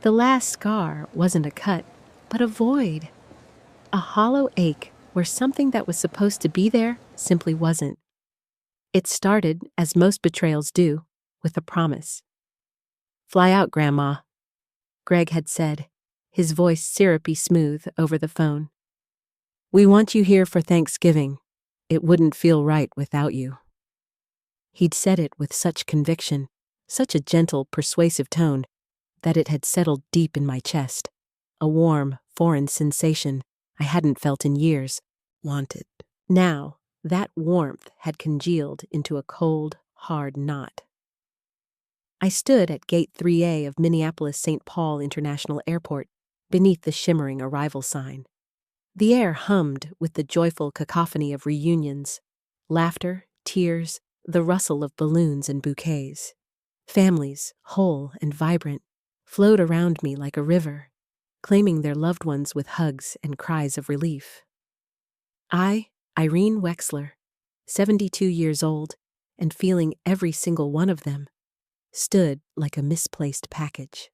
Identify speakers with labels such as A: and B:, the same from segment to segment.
A: The last scar wasn't a cut, but a void. A hollow ache where something that was supposed to be there simply wasn't. It started, as most betrayals do, with a promise. "Fly out, Grandma," Greg had said, his voice syrupy smooth over the phone. "We want you here for Thanksgiving. It wouldn't feel right without you." He'd said it with such conviction, such a gentle, persuasive tone, that it had settled deep in my chest, a warm, foreign sensation I hadn't felt in years, wanted. Now, that warmth had congealed into a cold, hard knot. I stood at Gate 3A of Minneapolis-St. Paul International Airport, beneath the shimmering arrival sign. The air hummed with the joyful cacophony of reunions, laughter, tears, the rustle of balloons and bouquets. Families, whole and vibrant, flowed around me like a river, claiming their loved ones with hugs and cries of relief. I, Irene Wexler, 72 years old, and feeling every single one of them, stood like a misplaced package.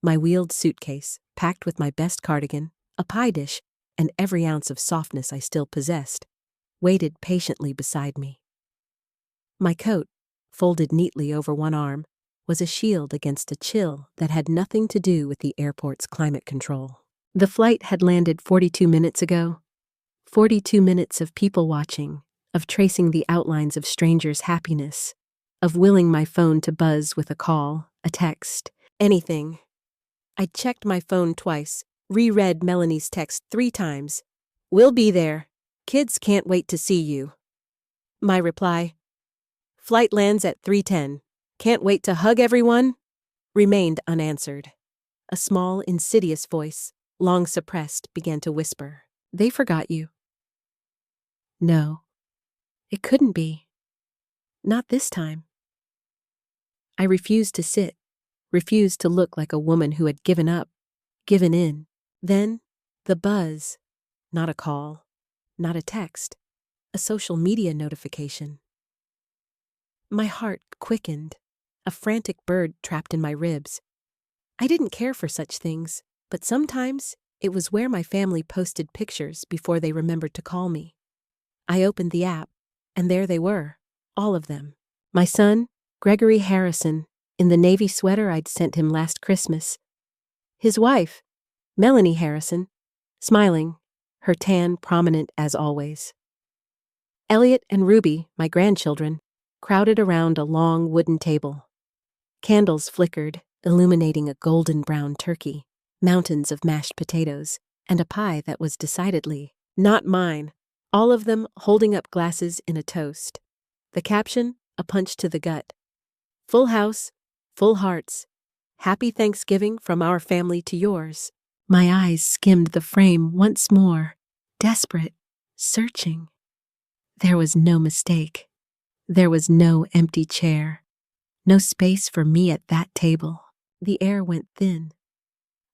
A: My wheeled suitcase, packed with my best cardigan, a pie dish, and every ounce of softness I still possessed, waited patiently beside me. My coat, folded neatly over one arm, was a shield against a chill that had nothing to do with the airport's climate control. The flight had landed 42 minutes ago. 42 minutes of people watching, of tracing the outlines of strangers' happiness, of willing my phone to buzz with a call, a text, anything. I checked my phone twice, reread Melanie's text 3 times. "We'll be there. Kids can't wait to see you." My reply, "Flight lands at 3:10. Can't wait to hug everyone," remained unanswered. A small, insidious voice, long suppressed, began to whisper, "They forgot you." No, it couldn't be. Not this time. I refused to sit, refused to look like a woman who had given up, given in. Then, the buzz. Not a call, not a text, a social media notification. My heart quickened, a frantic bird trapped in my ribs. I didn't care for such things, but sometimes it was where my family posted pictures before they remembered to call me. I opened the app, and there they were, all of them. My son, Gregory Harrison, in the navy sweater I'd sent him last Christmas. His wife, Melanie Harrison, smiling, her tan prominent as always. Elliot and Ruby, my grandchildren, crowded around a long wooden table. Candles flickered, illuminating a golden brown turkey, mountains of mashed potatoes, and a pie that was decidedly not mine, all of them holding up glasses in a toast. The caption, a punch to the gut. "Full house, full hearts. Happy Thanksgiving from our family to yours." My eyes skimmed the frame once more, desperate, searching. There was no mistake. There was no empty chair. No space for me at that table. The air went thin.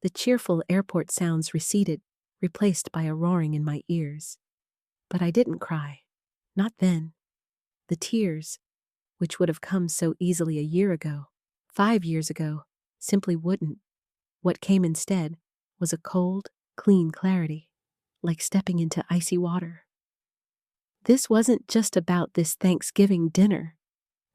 A: The cheerful airport sounds receded, replaced by a roaring in my ears. But I didn't cry. Not then. The tears, which would have come so easily a year ago, 5 years ago, simply wouldn't. What came instead was a cold, clean clarity, like stepping into icy water. This wasn't just about this Thanksgiving dinner.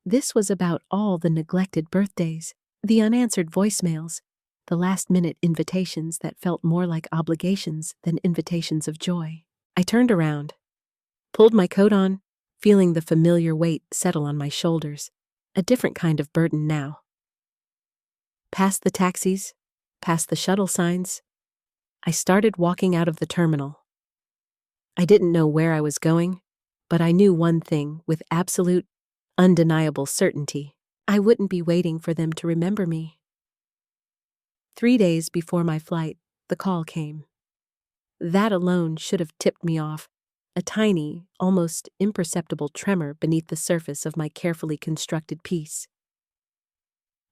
A: This was about all the neglected birthdays, the unanswered voicemails, the last-minute invitations that felt more like obligations than invitations of joy. I turned around, pulled my coat on, feeling the familiar weight settle on my shoulders, a different kind of burden now. Past the taxis, past the shuttle signs, I started walking out of the terminal. I didn't know where I was going, but I knew one thing with absolute, undeniable certainty. I wouldn't be waiting for them to remember me. 3 days before my flight, the call came. That alone should have tipped me off, a tiny, almost imperceptible tremor beneath the surface of my carefully constructed piece.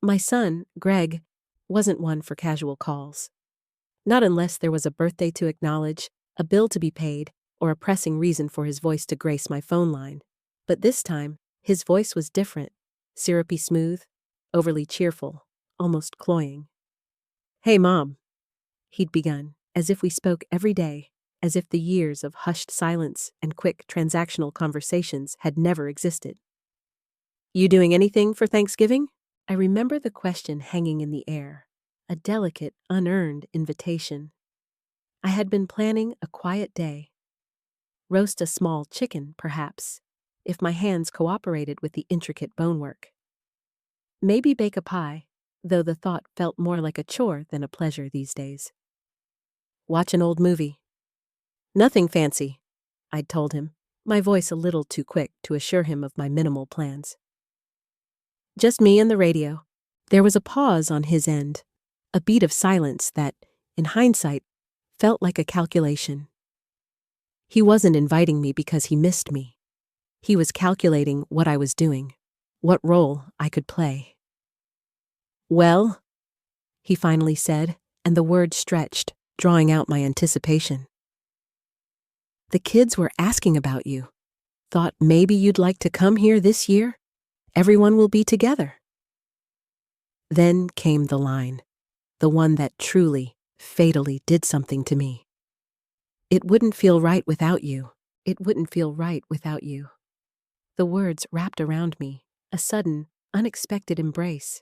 A: My son, Greg, wasn't one for casual calls. Not unless there was a birthday to acknowledge, a bill to be paid, or a pressing reason for his voice to grace my phone line. But this time, his voice was different, syrupy smooth, overly cheerful, almost cloying. Hey, Mom, he'd begun, as if we spoke every day, as if the years of hushed silence and quick transactional conversations had never existed. You doing anything for Thanksgiving? I remember the question hanging in the air, a delicate, unearned invitation. I had been planning a quiet day. Roast a small chicken, perhaps, if my hands cooperated with the intricate bonework. Maybe bake a pie, though the thought felt more like a chore than a pleasure these days. Watch an old movie. Nothing fancy, I'd told him, my voice a little too quick to assure him of my minimal plans. Just me and the radio. There was a pause on his end, a beat of silence that, in hindsight, felt like a calculation. He wasn't inviting me because he missed me. He was calculating what I was doing, what role I could play. Well, he finally said, and the word stretched, drawing out my anticipation. The kids were asking about you. Thought maybe you'd like to come here this year? Everyone will be together. Then came the line, the one that truly, fatally did something to me. It wouldn't feel right without you. It wouldn't feel right without you. The words wrapped around me, a sudden, unexpected embrace.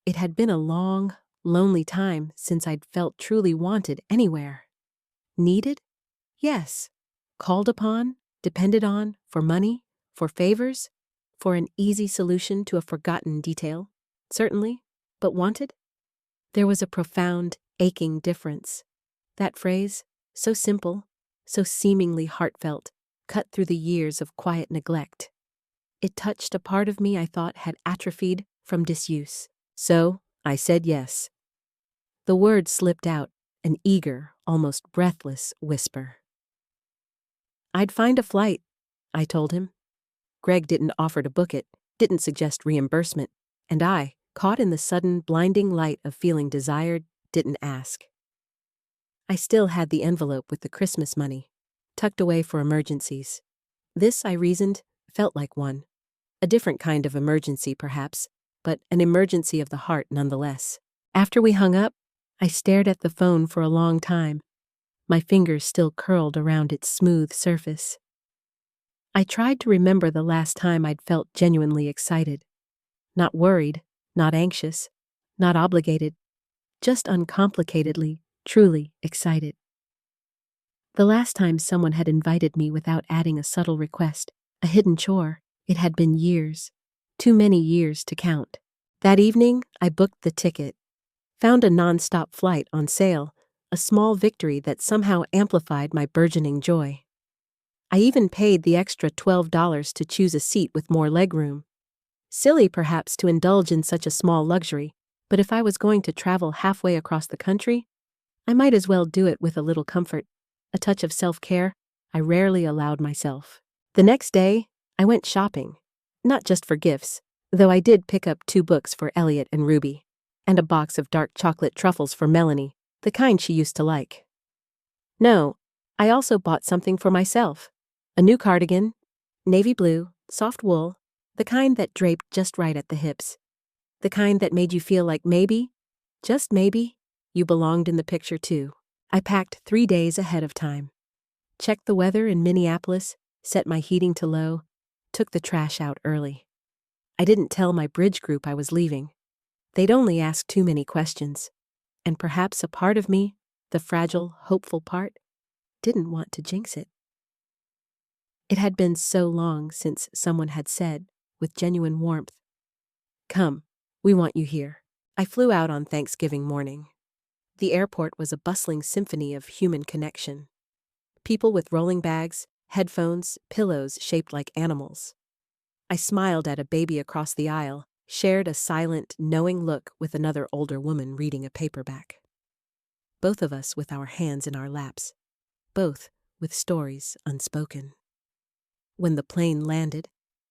A: It had been a long, lonely time since I'd felt truly wanted anywhere. Needed? Yes. Called upon, depended on, for money, for favors, for an easy solution to a forgotten detail? Certainly. But wanted? There was a profound, aching difference. That phrase, so simple, so seemingly heartfelt, cut through the years of quiet neglect. It touched a part of me I thought had atrophied from disuse. So, I said yes. The word slipped out, an eager, almost breathless whisper. I'd find a flight, I told him. Greg didn't offer to book it, didn't suggest reimbursement, and I, caught in the sudden, blinding light of feeling desired, didn't ask. I still had the envelope with the Christmas money, tucked away for emergencies. This, I reasoned, felt like one. A different kind of emergency, perhaps, but an emergency of the heart nonetheless. After we hung up, I stared at the phone for a long time, my fingers still curled around its smooth surface. I tried to remember the last time I'd felt genuinely excited. Not worried, not anxious, not obligated, just uncomplicatedly, truly excited. The last time someone had invited me without adding a subtle request, a hidden chore, it had been years, too many years to count. That evening, I booked the ticket, found a non-stop flight on sale, a small victory that somehow amplified my burgeoning joy. I even paid the extra $12 to choose a seat with more legroom. Silly, perhaps, to indulge in such a small luxury, but if I was going to travel halfway across the country, I might as well do it with a little comfort, a touch of self-care I rarely allowed myself. The next day, I went shopping, not just for gifts, though I did pick up 2 books for Elliot and Ruby, and a box of dark chocolate truffles for Melanie, the kind she used to like. No, I also bought something for myself. A new cardigan, navy blue, soft wool, the kind that draped just right at the hips. The kind that made you feel like maybe, just maybe, you belonged in the picture too. I packed 3 days ahead of time. Checked the weather in Minneapolis, set my heating to low, took the trash out early. I didn't tell my bridge group I was leaving. They'd only ask too many questions. And perhaps a part of me, the fragile, hopeful part, didn't want to jinx it. It had been so long since someone had said, with genuine warmth, "Come, we want you here." I flew out on Thanksgiving morning. The airport was a bustling symphony of human connection. People with rolling bags, headphones, pillows shaped like animals. I smiled at a baby across the aisle, shared a silent, knowing look with another older woman reading a paperback. Both of us with our hands in our laps, both with stories unspoken. When the plane landed,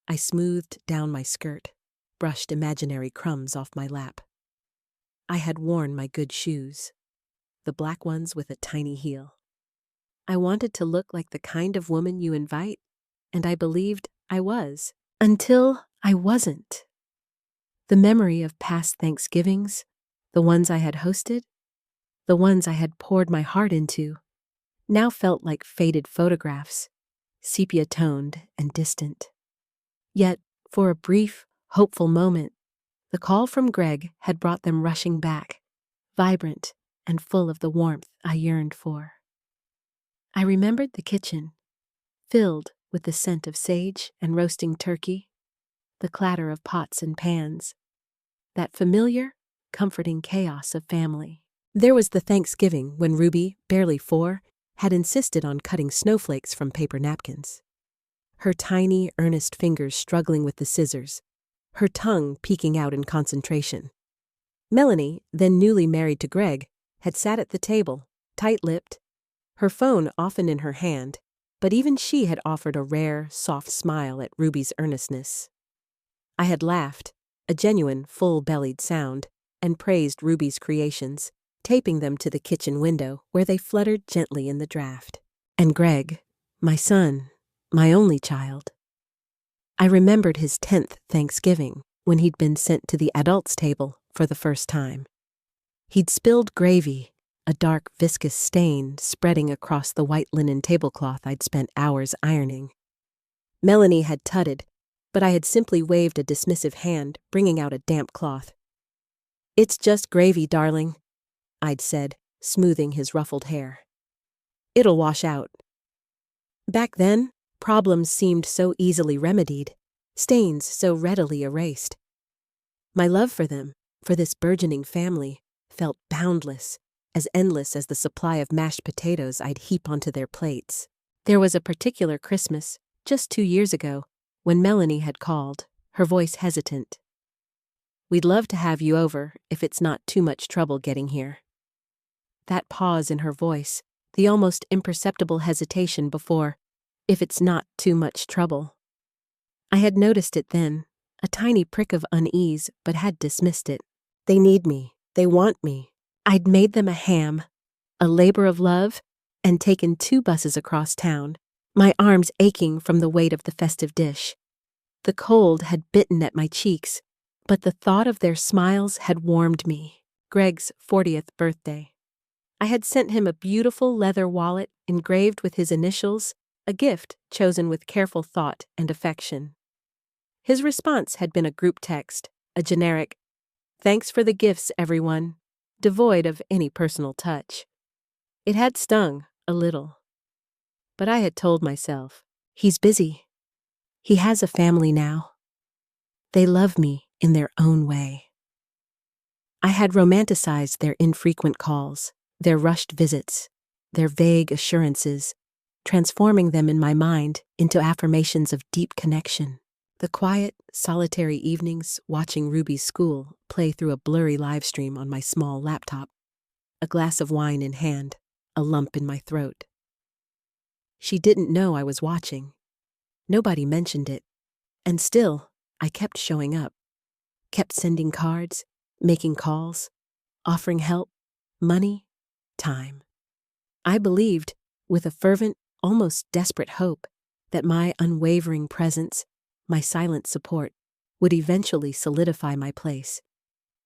A: I smoothed down my skirt, brushed imaginary crumbs off my lap. I had worn my good shoes, the black ones with a tiny heel. I wanted to look like the kind of woman you invite, and I believed I was, until I wasn't. The memory of past Thanksgivings, the ones I had hosted, The ones I had poured my heart into now felt like faded photographs, sepia-toned and distant. Yet, for a brief, hopeful moment, the call from Greg had brought them rushing back, vibrant and full of the warmth I yearned for. I remembered the kitchen, filled with the scent of sage and roasting turkey, the clatter of pots and pans, that familiar, comforting chaos of family. There was the Thanksgiving when Ruby, barely 4, had insisted on cutting snowflakes from paper napkins. Her tiny, earnest fingers struggling with the scissors, her tongue peeking out in concentration. Melanie, then newly married to Greg, had sat at the table, tight-lipped, her phone often in her hand, but even she had offered a rare, soft smile at Ruby's earnestness. I had laughed, a genuine, full-bellied sound, and praised Ruby's creations, taping them to the kitchen window where they fluttered gently in the draft. And Greg, my son, my only child. I remembered his 10th Thanksgiving when he'd been sent to the adults' table for the first time. He'd spilled gravy, a dark viscous stain spreading across the white linen tablecloth I'd spent hours ironing. Melanie had tutted, but I had simply waved a dismissive hand, bringing out a damp cloth. "It's just gravy, darling," I'd said, smoothing his ruffled hair. "It'll wash out." Back then, problems seemed so easily remedied, stains so readily erased. My love for them, for this burgeoning family, felt boundless, as endless as the supply of mashed potatoes I'd heap onto their plates. There was a particular Christmas, just 2 years ago, when Melanie had called, her voice hesitant. "We'd love to have you over if it's not too much trouble getting here." That pause in her voice, the almost imperceptible hesitation before, "if it's not too much trouble." I had noticed it then, a tiny prick of unease, but had dismissed it. They need me. They want me. I'd made them a ham, a labor of love, and taken 2 buses across town, my arms aching from the weight of the festive dish. The cold had bitten at my cheeks, but the thought of their smiles had warmed me. Greg's 40th birthday. I had sent him a beautiful leather wallet engraved with his initials, a gift chosen with careful thought and affection. His response had been a group text, a generic, "Thanks for the gifts, everyone," devoid of any personal touch. It had stung, a little. But I had told myself, he's busy. He has a family now. They love me in their own way. I had romanticized their infrequent calls, their rushed visits, their vague assurances, transforming them in my mind into affirmations of deep connection. The quiet, solitary evenings watching Ruby's school play through a blurry live stream on my small laptop, a glass of wine in hand, a lump in my throat. She didn't know I was watching. Nobody mentioned it. And still, I kept showing up, kept sending cards, making calls, offering help, money, time. I believed, with a fervent, almost desperate hope, that my unwavering presence, my silent support, would eventually solidify my place,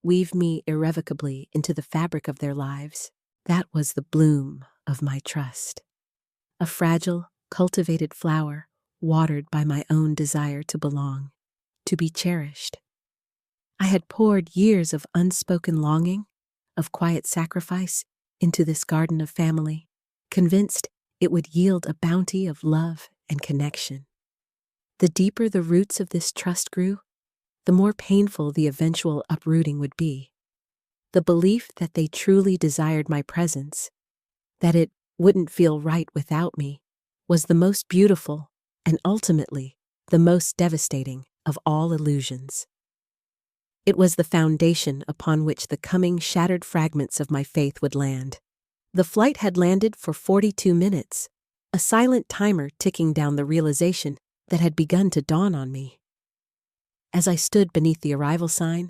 A: weave me irrevocably into the fabric of their lives. That was the bloom of my trust. A fragile, cultivated flower, watered by my own desire to belong, to be cherished. I had poured years of unspoken longing, of quiet sacrifice, into this garden of family, convinced it would yield a bounty of love and connection. The deeper the roots of this trust grew, the more painful the eventual uprooting would be. The belief that they truly desired my presence, that it wouldn't feel right without me, was the most beautiful and ultimately the most devastating of all illusions. It was the foundation upon which the coming shattered fragments of my faith would land. The flight had landed for 42 minutes, a silent timer ticking down the realization that had begun to dawn on me. As I stood beneath the arrival sign,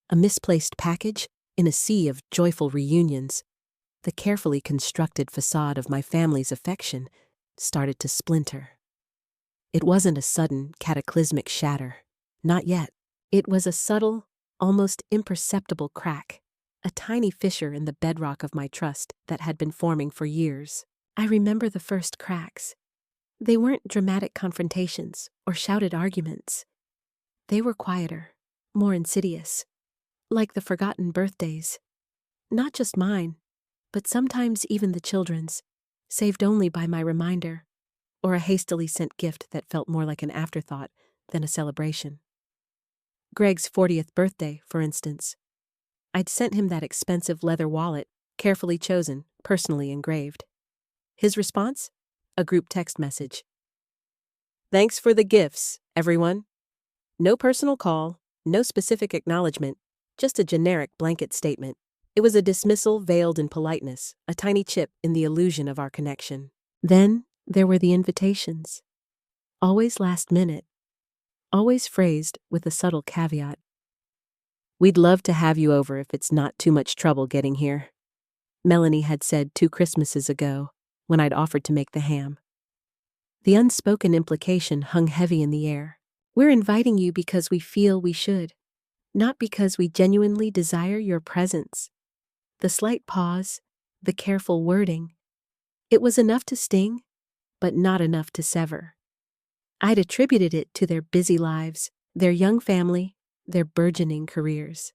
A: a misplaced package in a sea of joyful reunions, the carefully constructed facade of my family's affection started to splinter. It wasn't a sudden, cataclysmic shatter. Not yet. It was a subtle, almost imperceptible crack, a tiny fissure in the bedrock of my trust that had been forming for years. I remember the first cracks. They weren't dramatic confrontations or shouted arguments. They were quieter, more insidious, like the forgotten birthdays. Not just mine, but sometimes even the children's, saved only by my reminder, or a hastily sent gift that felt more like an afterthought than a celebration. Greg's 40th birthday, for instance. I'd sent him that expensive leather wallet, carefully chosen, personally engraved. His response? A group text message. "Thanks for the gifts, everyone." No personal call, no specific acknowledgement, just a generic blanket statement. It was a dismissal veiled in politeness, a tiny chip in the illusion of our connection. Then there were the invitations. Always last minute. Always phrased with a subtle caveat. "We'd love to have you over if it's not too much trouble getting here," Melanie had said 2 Christmases ago when I'd offered to make the ham. The unspoken implication hung heavy in the air. We're inviting you because we feel we should, not because we genuinely desire your presence. The slight pause, the careful wording. It was enough to sting, but not enough to sever. I'd attributed it to their busy lives, their young family, their burgeoning careers.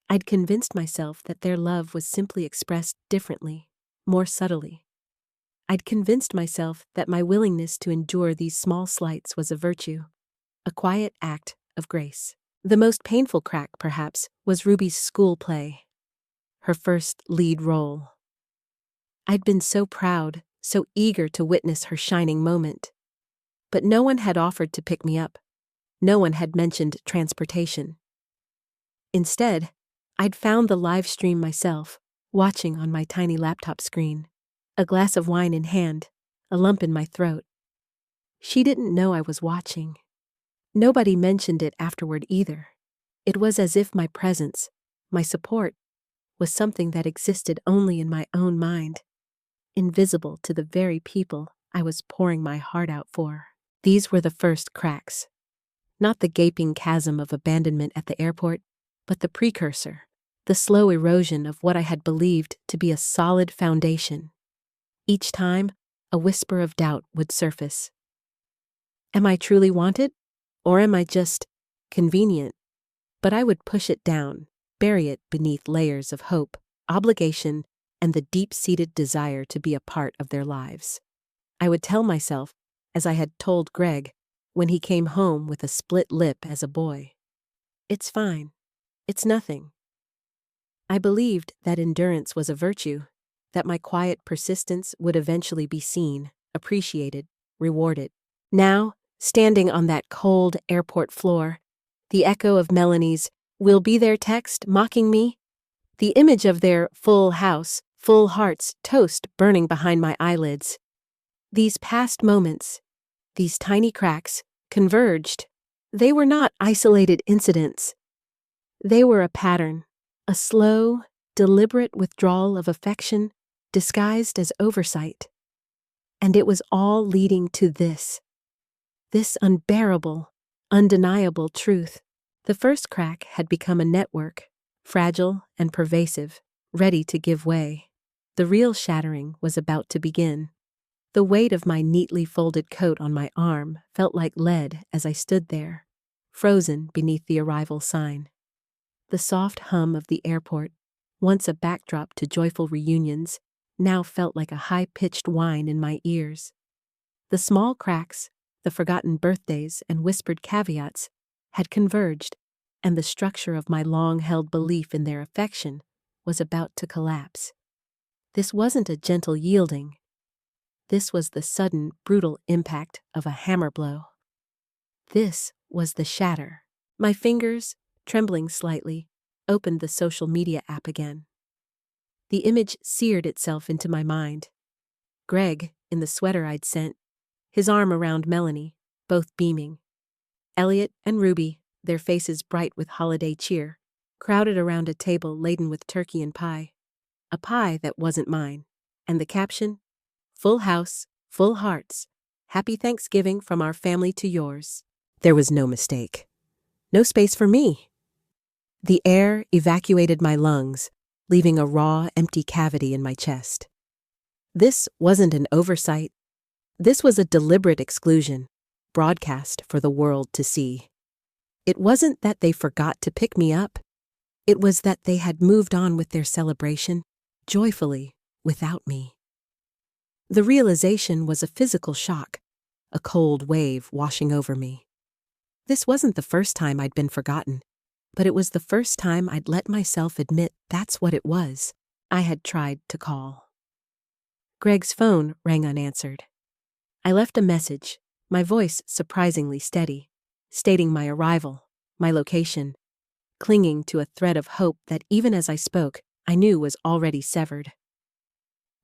A: I'd convinced myself that their love was simply expressed differently, more subtly. I'd convinced myself that my willingness to endure these small slights was a virtue, a quiet act of grace. The most painful crack, perhaps, was Ruby's school play. Her first lead role. I'd been so proud, so eager to witness her shining moment. But no one had offered to pick me up. No one had mentioned transportation. Instead, I'd found the live stream myself, watching on my tiny laptop screen, a glass of wine in hand, a lump in my throat. She didn't know I was watching. Nobody mentioned it afterward either. It was as if my presence, my support, was something that existed only in my own mind, invisible to the very people I was pouring my heart out for. These were the first cracks. Not the gaping chasm of abandonment at the airport, but the precursor, the slow erosion of what I had believed to be a solid foundation. Each time, a whisper of doubt would surface. Am I truly wanted? Or am I just convenient? But I would push it down, bury it beneath layers of hope, obligation, and the deep-seated desire to be a part of their lives. I would tell myself, as I had told Greg when he came home with a split lip as a boy, "It's fine. It's nothing." I believed that endurance was a virtue, that my quiet persistence would eventually be seen, appreciated, rewarded. Now, standing on that cold airport floor, the echo of Melanie's "We'll be there" text mocking me, the image of their full house, full hearts toast burning behind my eyelids. These past moments, these tiny cracks, converged. They were not isolated incidents. They were a pattern, a slow, deliberate withdrawal of affection disguised as oversight. And it was all leading to this unbearable, undeniable truth. The first crack had become a network, fragile and pervasive, ready to give way. The real shattering was about to begin. The weight of my neatly folded coat on my arm felt like lead as I stood there, frozen beneath the arrival sign. The soft hum of the airport, once a backdrop to joyful reunions, now felt like a high-pitched whine in my ears. The small cracks, the forgotten birthdays and whispered caveats, had converged, and the structure of my long-held belief in their affection was about to collapse. This wasn't a gentle yielding. This was the sudden, brutal impact of a hammer blow. This was the shatter. My fingers, trembling slightly, opened the social media app again. The image seared itself into my mind. Greg, in the sweater I'd sent, his arm around Melanie, both beaming. Elliot and Ruby, their faces bright with holiday cheer, crowded around a table laden with turkey and pie. A pie that wasn't mine. And the caption, "Full house, full hearts. Happy Thanksgiving from our family to yours." There was no mistake. No space for me. The air evacuated my lungs, leaving a raw, empty cavity in my chest. This wasn't an oversight. This was a deliberate exclusion, broadcast for the world to see. It wasn't that they forgot to pick me up. It was that they had moved on with their celebration, joyfully, without me. The realization was a physical shock, a cold wave washing over me. This wasn't the first time I'd been forgotten, but it was the first time I'd let myself admit that's what it was. I had tried to call. Greg's phone rang unanswered. I left a message, my voice surprisingly steady, stating my arrival, my location, clinging to a thread of hope that even as I spoke, I knew was already severed.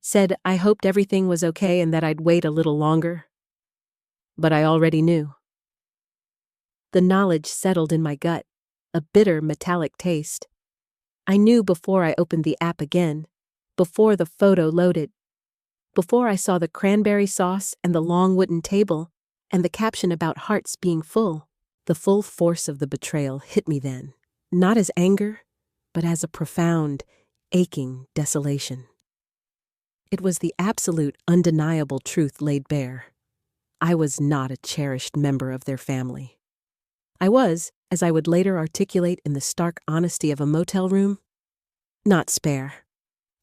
A: Said I hoped everything was okay and that I'd wait a little longer. But I already knew. The knowledge settled in my gut, a bitter metallic taste. I knew before I opened the app again, before the photo loaded, before I saw the cranberry sauce and the long wooden table and the caption about hearts being full. The full force of the betrayal hit me then, not as anger, but as a profound, aching desolation. It was the absolute, undeniable truth laid bare. I was not a cherished member of their family. I was, as I would later articulate in the stark honesty of a motel room, not spare.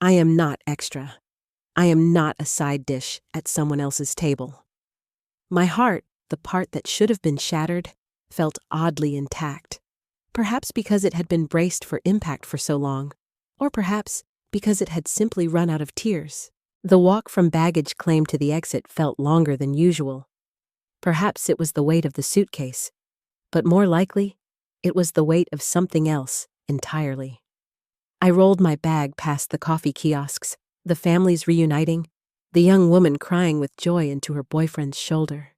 A: I am not extra. I am not a side dish at someone else's table. My heart, the part that should have been shattered, felt oddly intact, perhaps because it had been braced for impact for so long, or perhaps because it had simply run out of tears. The walk from baggage claim to the exit felt longer than usual. Perhaps it was the weight of the suitcase, but more likely, it was the weight of something else entirely. I rolled my bag past the coffee kiosks, the families reuniting, the young woman crying with joy into her boyfriend's shoulder.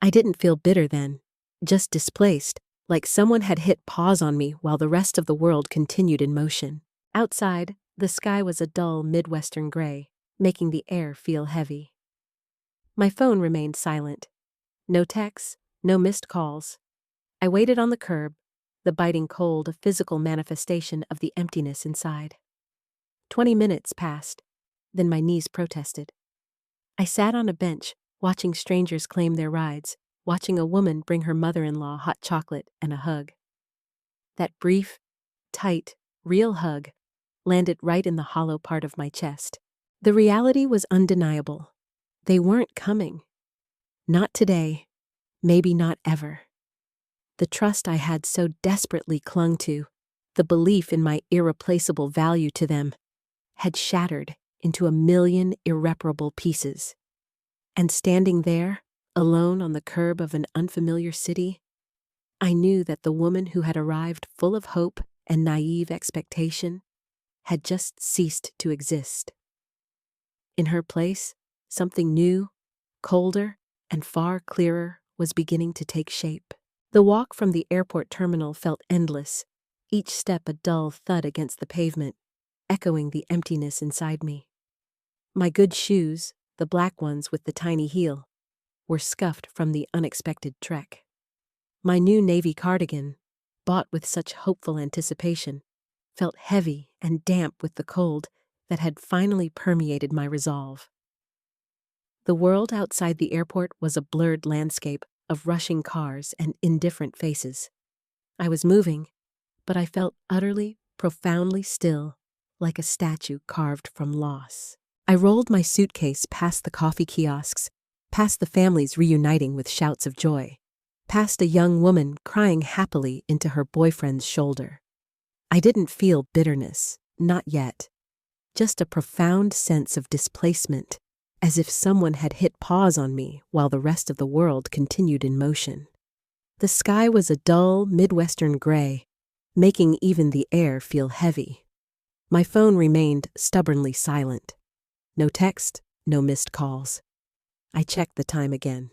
A: I didn't feel bitter then, just displaced, like someone had hit pause on me while the rest of the world continued in motion. Outside, the sky was a dull Midwestern gray, making the air feel heavy. My phone remained silent. No texts, no missed calls. I waited on the curb, the biting cold a physical manifestation of the emptiness inside. 20 minutes passed, then my knees protested. I sat on a bench, watching strangers claim their rides, watching a woman bring her mother-in-law hot chocolate and a hug. That brief, tight, real hug landed right in the hollow part of my chest. The reality was undeniable. They weren't coming. Not today, maybe not ever. The trust I had so desperately clung to, the belief in my irreplaceable value to them, had shattered into a million irreparable pieces. And standing there, alone on the curb of an unfamiliar city, I knew that the woman who had arrived full of hope and naive expectation had just ceased to exist. In her place, something new, colder, and far clearer was beginning to take shape. The walk from the airport terminal felt endless, each step a dull thud against the pavement, echoing the emptiness inside me. My good shoes, the black ones with the tiny heel, were scuffed from the unexpected trek. My new navy cardigan, bought with such hopeful anticipation, felt heavy and damp with the cold that had finally permeated my resolve. The world outside the airport was a blurred landscape of rushing cars and indifferent faces. I was moving, but I felt utterly, profoundly still, like a statue carved from loss. I rolled my suitcase past the coffee kiosks, past the families reuniting with shouts of joy, past a young woman crying happily into her boyfriend's shoulder. I didn't feel bitterness, not yet, just a profound sense of displacement, as if someone had hit pause on me while the rest of the world continued in motion. The sky was a dull, Midwestern gray, making even the air feel heavy. My phone remained stubbornly silent. No text, no missed calls. I checked the time again.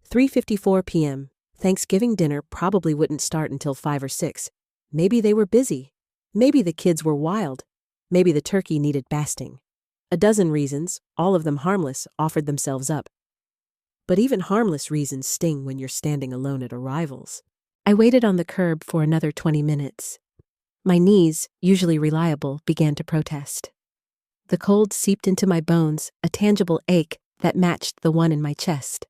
A: 3:54 p.m. Thanksgiving dinner probably wouldn't start until 5 or 6. Maybe they were busy. Maybe the kids were wild. Maybe the turkey needed basting. A dozen reasons, all of them harmless, offered themselves up. But even harmless reasons sting when you're standing alone at arrivals. I waited on the curb for another 20 minutes. My knees, usually reliable, began to protest. The cold seeped into my bones, a tangible ache that matched the one in my chest.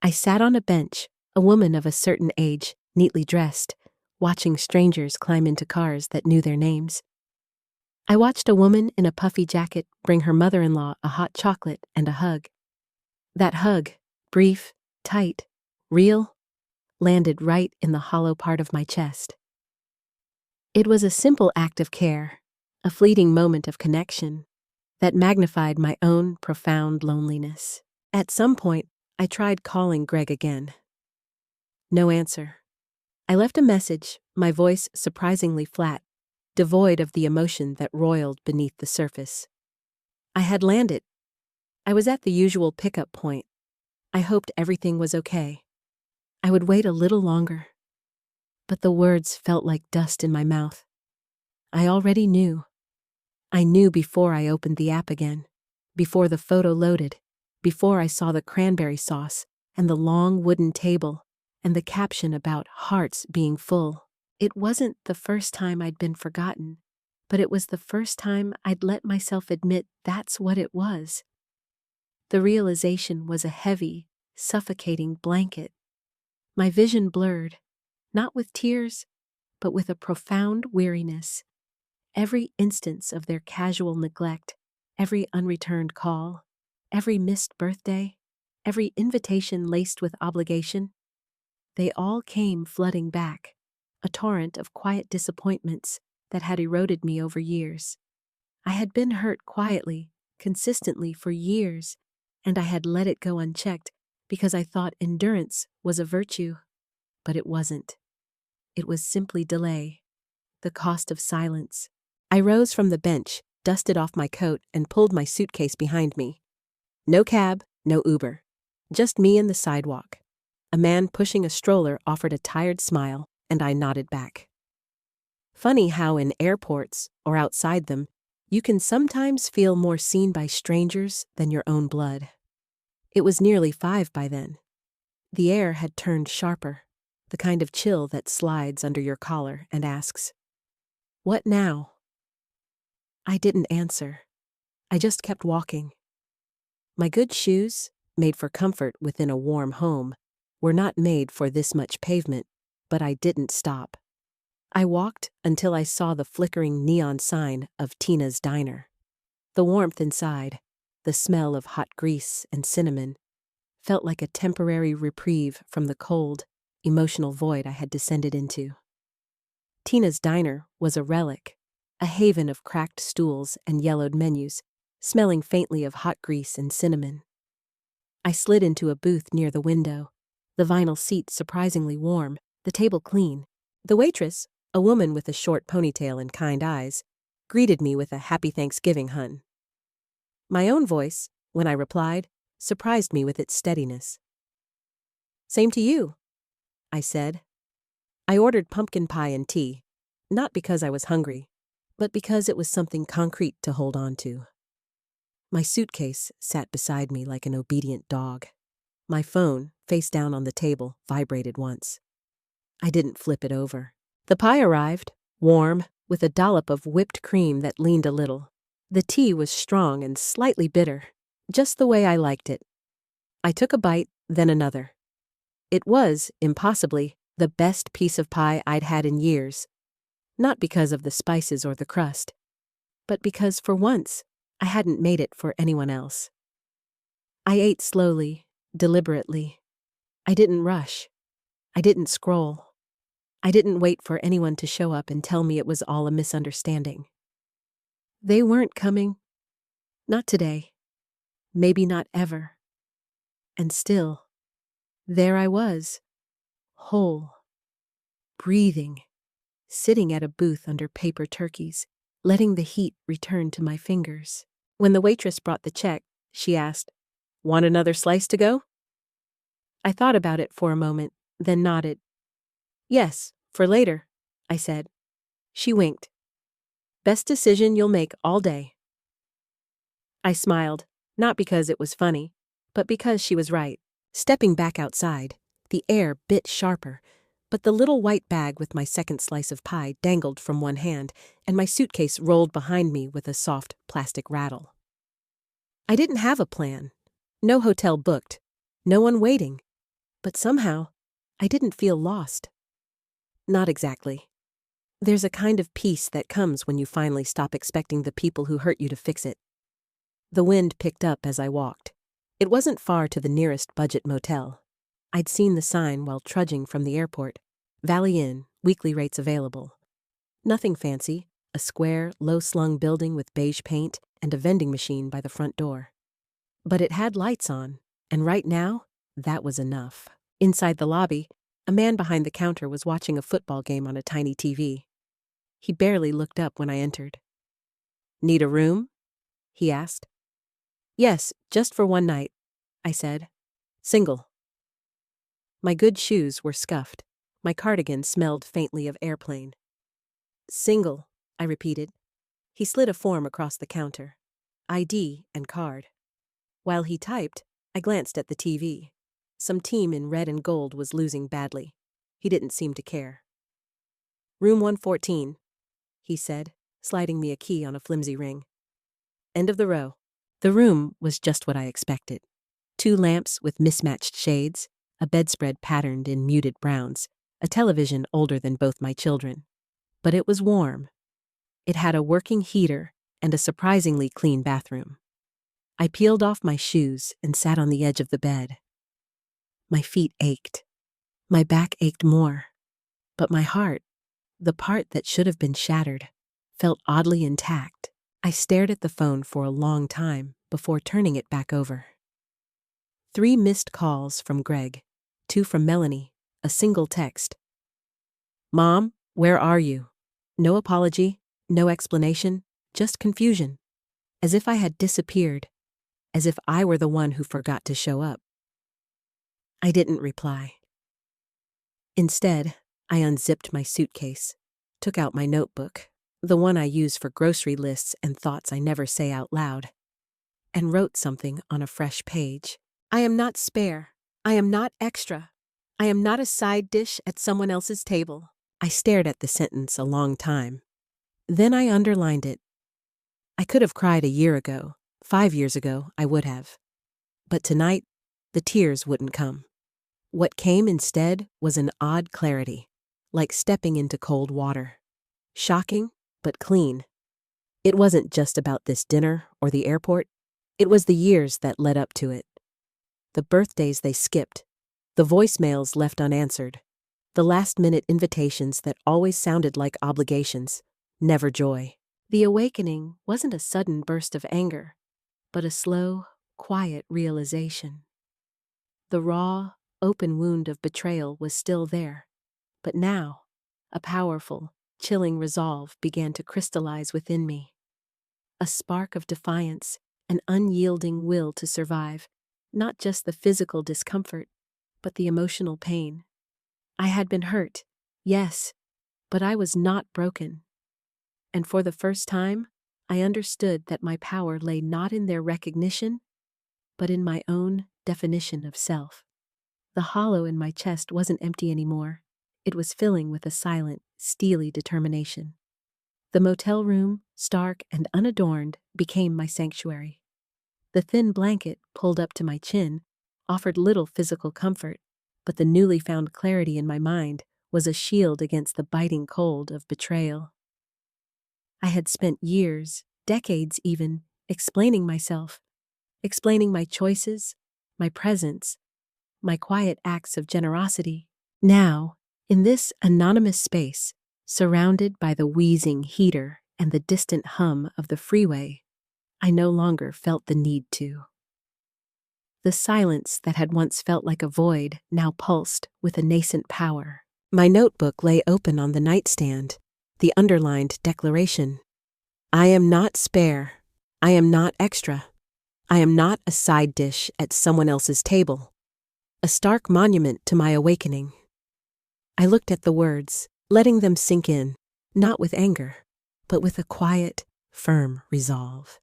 A: I sat on a bench, a woman of a certain age, neatly dressed, watching strangers climb into cars that knew their names. I watched a woman in a puffy jacket bring her mother-in-law a hot chocolate and a hug. That hug, brief, tight, real, landed right in the hollow part of my chest. It was a simple act of care, a fleeting moment of connection, that magnified my own profound loneliness. At some point, I tried calling Greg again. No answer. I left a message, my voice surprisingly flat, devoid of the emotion that roiled beneath the surface. I had landed. I was at the usual pickup point. I hoped everything was okay. I would wait a little longer. But the words felt like dust in my mouth. I already knew. I knew before I opened the app again, before the photo loaded, before I saw the cranberry sauce and the long wooden table and the caption about hearts being full. It wasn't the first time I'd been forgotten, but it was the first time I'd let myself admit that's what it was. The realization was a heavy, suffocating blanket. My vision blurred, not with tears, but with a profound weariness. Every instance of their casual neglect, every unreturned call, every missed birthday, every invitation laced with obligation, they all came flooding back, a torrent of quiet disappointments that had eroded me over years. I had been hurt quietly, consistently for years, and I had let it go unchecked because I thought endurance was a virtue. But it wasn't. It was simply delay, the cost of silence. I rose from the bench, dusted off my coat, and pulled my suitcase behind me. No cab, no Uber. Just me and the sidewalk. A man pushing a stroller offered a tired smile, and I nodded back. Funny how in airports, or outside them, you can sometimes feel more seen by strangers than your own blood. It was nearly 5 by then. The air had turned sharper, the kind of chill that slides under your collar and asks, "What now?" I didn't answer. I just kept walking. My good shoes, made for comfort within a warm home, were not made for this much pavement, but I didn't stop. I walked until I saw the flickering neon sign of Tina's Diner. The warmth inside, the smell of hot grease and cinnamon, felt like a temporary reprieve from the cold, emotional void I had descended into. Tina's Diner was a relic, a haven of cracked stools and yellowed menus, smelling faintly of hot grease and cinnamon. I slid into a booth near the window, the vinyl seat surprisingly warm, the table clean. The waitress, a woman with a short ponytail and kind eyes, greeted me with a "Happy Thanksgiving, hun." My own voice, when I replied, surprised me with its steadiness. "Same to you," I said. I ordered pumpkin pie and tea, not because I was hungry, but because it was something concrete to hold on to. My suitcase sat beside me like an obedient dog. My phone, face down on the table, vibrated once. I didn't flip it over. The pie arrived, warm, with a dollop of whipped cream that leaned a little. The tea was strong and slightly bitter, just the way I liked it. I took a bite, then another. It was, impossibly, the best piece of pie I'd had in years, not because of the spices or the crust, but because, for once, I hadn't made it for anyone else. I ate slowly, deliberately. I didn't rush. I didn't scroll. I didn't wait for anyone to show up and tell me it was all a misunderstanding. They weren't coming. Not today. Maybe not ever. And still, there I was, whole, breathing, sitting at a booth under paper turkeys, letting the heat return to my fingers. When the waitress brought the check, she asked, "Want another slice to go?" I thought about it for a moment, then nodded. "Yes, for later," I said. She winked. "Best decision you'll make all day." I smiled, not because it was funny, but because she was right. Stepping back outside, the air bit sharper, But the little white bag with my second slice of pie dangled from one hand, and my suitcase rolled behind me with a soft plastic rattle. I didn't have a plan. No hotel booked. No one waiting. But somehow, I didn't feel lost. Not exactly. There's a kind of peace that comes when you finally stop expecting the people who hurt you to fix it. The wind picked up as I walked. It wasn't far to the nearest budget motel. I'd seen the sign while trudging from the airport. Valley Inn, weekly rates available. Nothing fancy, a square, low-slung building with beige paint and a vending machine by the front door. But it had lights on, and right now, that was enough. Inside the lobby, a man behind the counter was watching a football game on a tiny TV. He barely looked up when I entered. "Need a room?" he asked. "Yes, just for one night," I said. "Single." My good shoes were scuffed. My cardigan smelled faintly of airplane. "Single," I repeated. He slid a form across the counter. ID and card. While he typed, I glanced at the TV. Some team in red and gold was losing badly. He didn't seem to care. "Room 114, he said, sliding me a key on a flimsy ring. "End of the row." The room was just what I expected. 2 lamps with mismatched shades, a bedspread patterned in muted browns, a television older than both my children. But it was warm. It had a working heater and a surprisingly clean bathroom. I peeled off my shoes and sat on the edge of the bed. My feet ached. My back ached more. But my heart, the part that should have been shattered, felt oddly intact. I stared at the phone for a long time before turning it back over. 3 missed calls from Greg, 2 from Melanie, a single text. "Mom, where are you?" No apology, no explanation, just confusion. As if I had disappeared, as if I were the one who forgot to show up. I didn't reply. Instead, I unzipped my suitcase, took out my notebook, the one I use for grocery lists and thoughts I never say out loud, and wrote something on a fresh page. "I am not spare. I am not extra. I am not a side dish at someone else's table." I stared at the sentence a long time. Then I underlined it. I could have cried a year ago. 5 years ago, I would have. But tonight, the tears wouldn't come. What came instead was an odd clarity, like stepping into cold water. Shocking, but clean. It wasn't just about this dinner or the airport. It was the years that led up to it. The birthdays they skipped, the voicemails left unanswered, the last-minute invitations that always sounded like obligations, never joy. The awakening wasn't a sudden burst of anger, but a slow, quiet realization. The raw, open wound of betrayal was still there, but now, a powerful, chilling resolve began to crystallize within me. A spark of defiance, an unyielding will to survive, not just the physical discomfort, but the emotional pain. I had been hurt, yes, but I was not broken. And for the first time, I understood that my power lay not in their recognition, but in my own definition of self. The hollow in my chest wasn't empty anymore. It was filling with a silent, steely determination. The motel room, stark and unadorned, became my sanctuary. The thin blanket, pulled up to my chin, offered little physical comfort, but the newly found clarity in my mind was a shield against the biting cold of betrayal. I had spent years, decades even, explaining myself, explaining my choices, my presence, my quiet acts of generosity. Now, in this anonymous space, surrounded by the wheezing heater and the distant hum of the freeway, I no longer felt the need to. The silence that had once felt like a void now pulsed with a nascent power. My notebook lay open on the nightstand, the underlined declaration. I am not spare. I am not extra. I am not a side dish at someone else's table. A stark monument to my awakening. I looked at the words, letting them sink in, not with anger, but with a quiet, firm resolve.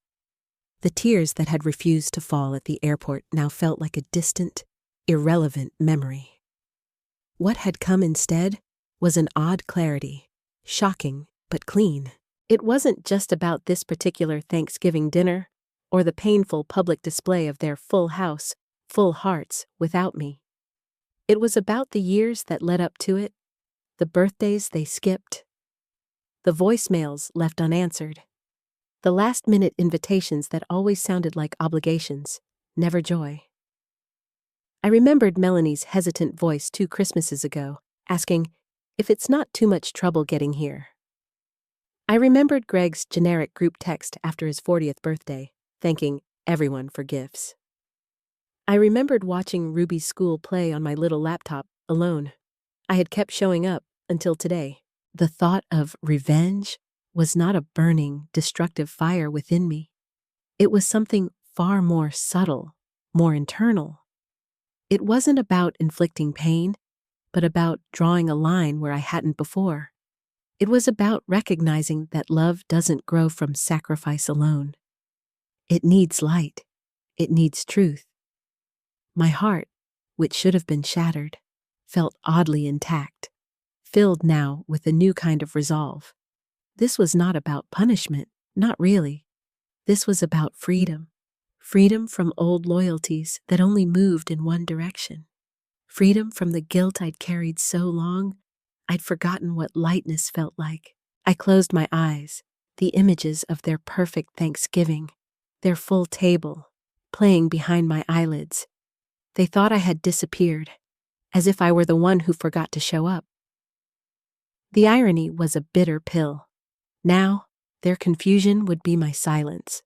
A: The tears that had refused to fall at the airport now felt like a distant, irrelevant memory. What had come instead was an odd clarity, shocking but clean. It wasn't just about this particular Thanksgiving dinner or the painful public display of their full house, full hearts without me. It was about the years that led up to it, the birthdays they skipped, the voicemails left unanswered, the last-minute invitations that always sounded like obligations, never joy. I remembered Melanie's hesitant voice 2 Christmases ago, asking if it's not too much trouble getting here. I remembered Greg's generic group text after his 40th birthday, thanking everyone for gifts. I remembered watching Ruby's school play on my little laptop, alone. I had kept showing up until today. The thought of revenge was not a burning, destructive fire within me. It was something far more subtle, more internal. It wasn't about inflicting pain, but about drawing a line where I hadn't before. It was about recognizing that love doesn't grow from sacrifice alone. It needs light. It needs truth. My heart, which should have been shattered, felt oddly intact, filled now with a new kind of resolve. This was not about punishment, not really. This was about freedom. Freedom from old loyalties that only moved in one direction. Freedom from the guilt I'd carried so long, I'd forgotten what lightness felt like. I closed my eyes, the images of their perfect Thanksgiving, their full table, playing behind my eyelids. They thought I had disappeared, as if I were the one who forgot to show up. The irony was a bitter pill. Now, their confusion would be my silence.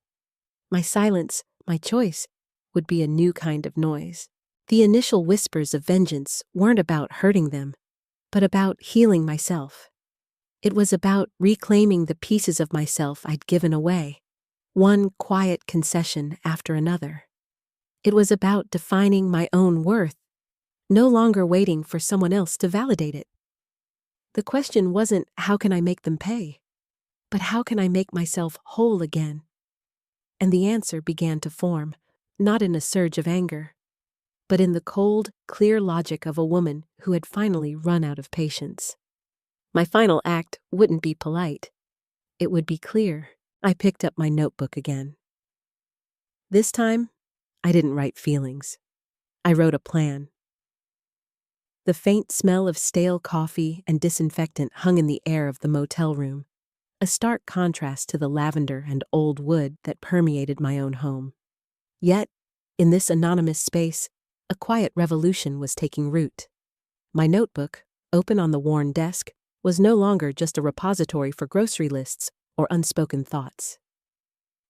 A: My silence, my choice, would be a new kind of noise. The initial whispers of vengeance weren't about hurting them, but about healing myself. It was about reclaiming the pieces of myself I'd given away, one quiet concession after another. It was about defining my own worth, no longer waiting for someone else to validate it. The question wasn't how can I make them pay, but how can I make myself whole again? And the answer began to form, not in a surge of anger, but in the cold, clear logic of a woman who had finally run out of patience. My final act wouldn't be polite. It would be clear. I picked up my notebook again. This time, I didn't write feelings. I wrote a plan. The faint smell of stale coffee and disinfectant hung in the air of the motel room, a stark contrast to the lavender and old wood that permeated my own home. Yet, in this anonymous space, a quiet revolution was taking root. My notebook, open on the worn desk, was no longer just a repository for grocery lists or unspoken thoughts.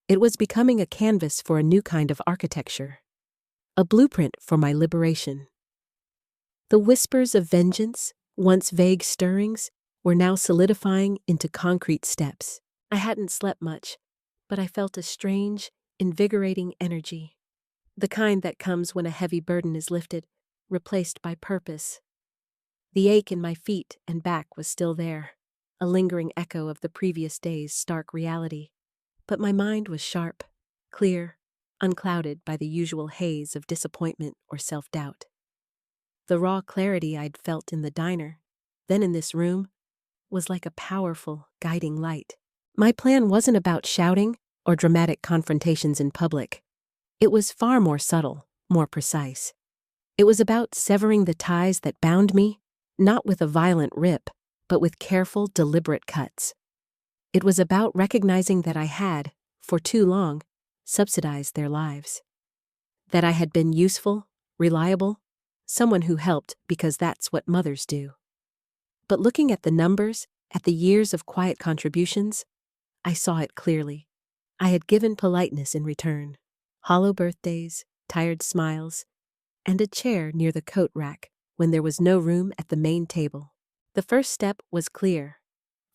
A: It was becoming a canvas for a new kind of architecture, a blueprint for my liberation. The whispers of vengeance, once vague stirrings, were now solidifying into concrete steps. I hadn't slept much, but I felt a strange, invigorating energy, the kind that comes when a heavy burden is lifted, replaced by purpose. The ache in my feet and back was still there, a lingering echo of the previous day's stark reality. But my mind was sharp, clear, unclouded by the usual haze of disappointment or self-doubt. The raw clarity I'd felt in the diner, then in this room, was like a powerful, guiding light. My plan wasn't about shouting or dramatic confrontations in public. It was far more subtle, more precise. It was about severing the ties that bound me, not with a violent rip, but with careful, deliberate cuts. It was about recognizing that I had, for too long, subsidized their lives. That I had been useful, reliable, someone who helped because that's what mothers do. But looking at the numbers, at the years of quiet contributions, I saw it clearly. I had given politeness in return. Hollow birthdays, tired smiles, and a chair near the coat rack when there was no room at the main table. The first step was clear: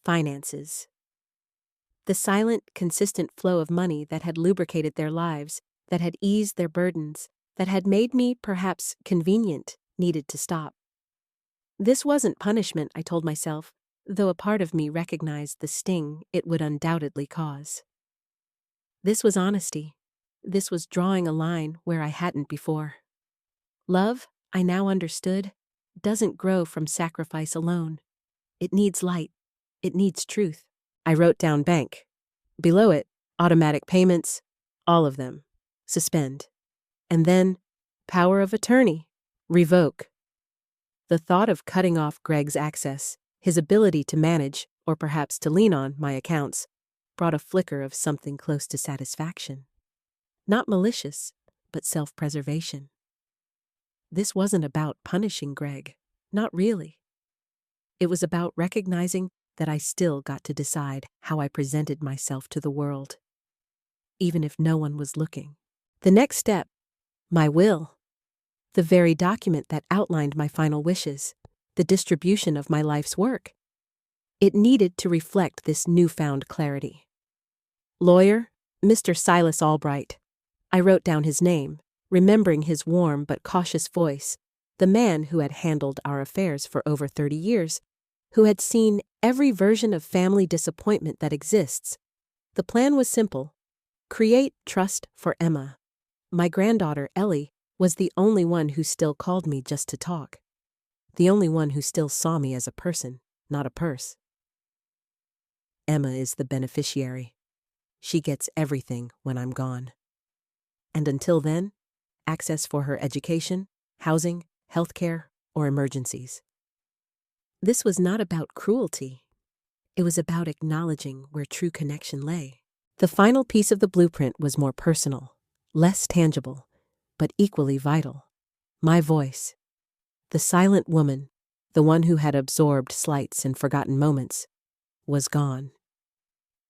A: finances. The silent, consistent flow of money that had lubricated their lives, that had eased their burdens, that had made me perhaps convenient, needed to stop. This wasn't punishment, I told myself, though a part of me recognized the sting it would undoubtedly cause. This was honesty. This was drawing a line where I hadn't before. Love, I now understood, doesn't grow from sacrifice alone. It needs light. It needs truth. I wrote down bank. Below it, automatic payments, all of them. Suspend. And then, power of attorney. Revoke. The thought of cutting off Greg's access, his ability to manage, or perhaps to lean on, my accounts, brought a flicker of something close to satisfaction. Not malicious, but self-preservation. This wasn't about punishing Greg. Not really. It was about recognizing that I still got to decide how I presented myself to the world, even if no one was looking. The next step, my will. The very document that outlined my final wishes, the distribution of my life's work. It needed to reflect this newfound clarity. Lawyer, Mr. Silas Albright. I wrote down his name, remembering his warm but cautious voice, the man who had handled our affairs for over 30 years, who had seen every version of family disappointment that exists. The plan was simple. Create trust for Emma. My granddaughter, Ellie, was the only one who still called me just to talk. The only one who still saw me as a person, not a purse. Emma is the beneficiary. She gets everything when I'm gone. And until then, access for her education, housing, healthcare, or emergencies. This was not about cruelty. It was about acknowledging where true connection lay. The final piece of the blueprint was more personal, less tangible, but equally vital. My voice. The silent woman, the one who had absorbed slights and forgotten moments, was gone.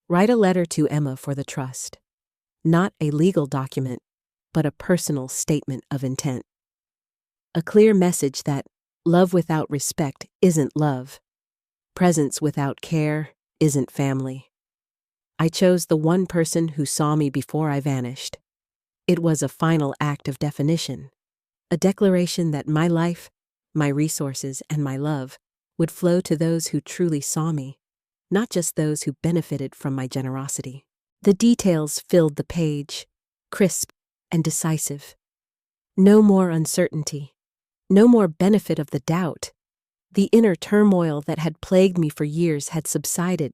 A: Write a letter to Emma for the trust. Not a legal document, but a personal statement of intent. A clear message that love without respect isn't love. Presence without care isn't family. I chose the one person who saw me before I vanished. It was a final act of definition, a declaration that my life, my resources, and my love would flow to those who truly saw me, not just those who benefited from my generosity. The details filled the page, crisp and decisive. No more uncertainty, no more benefit of the doubt. The inner turmoil that had plagued me for years had subsided,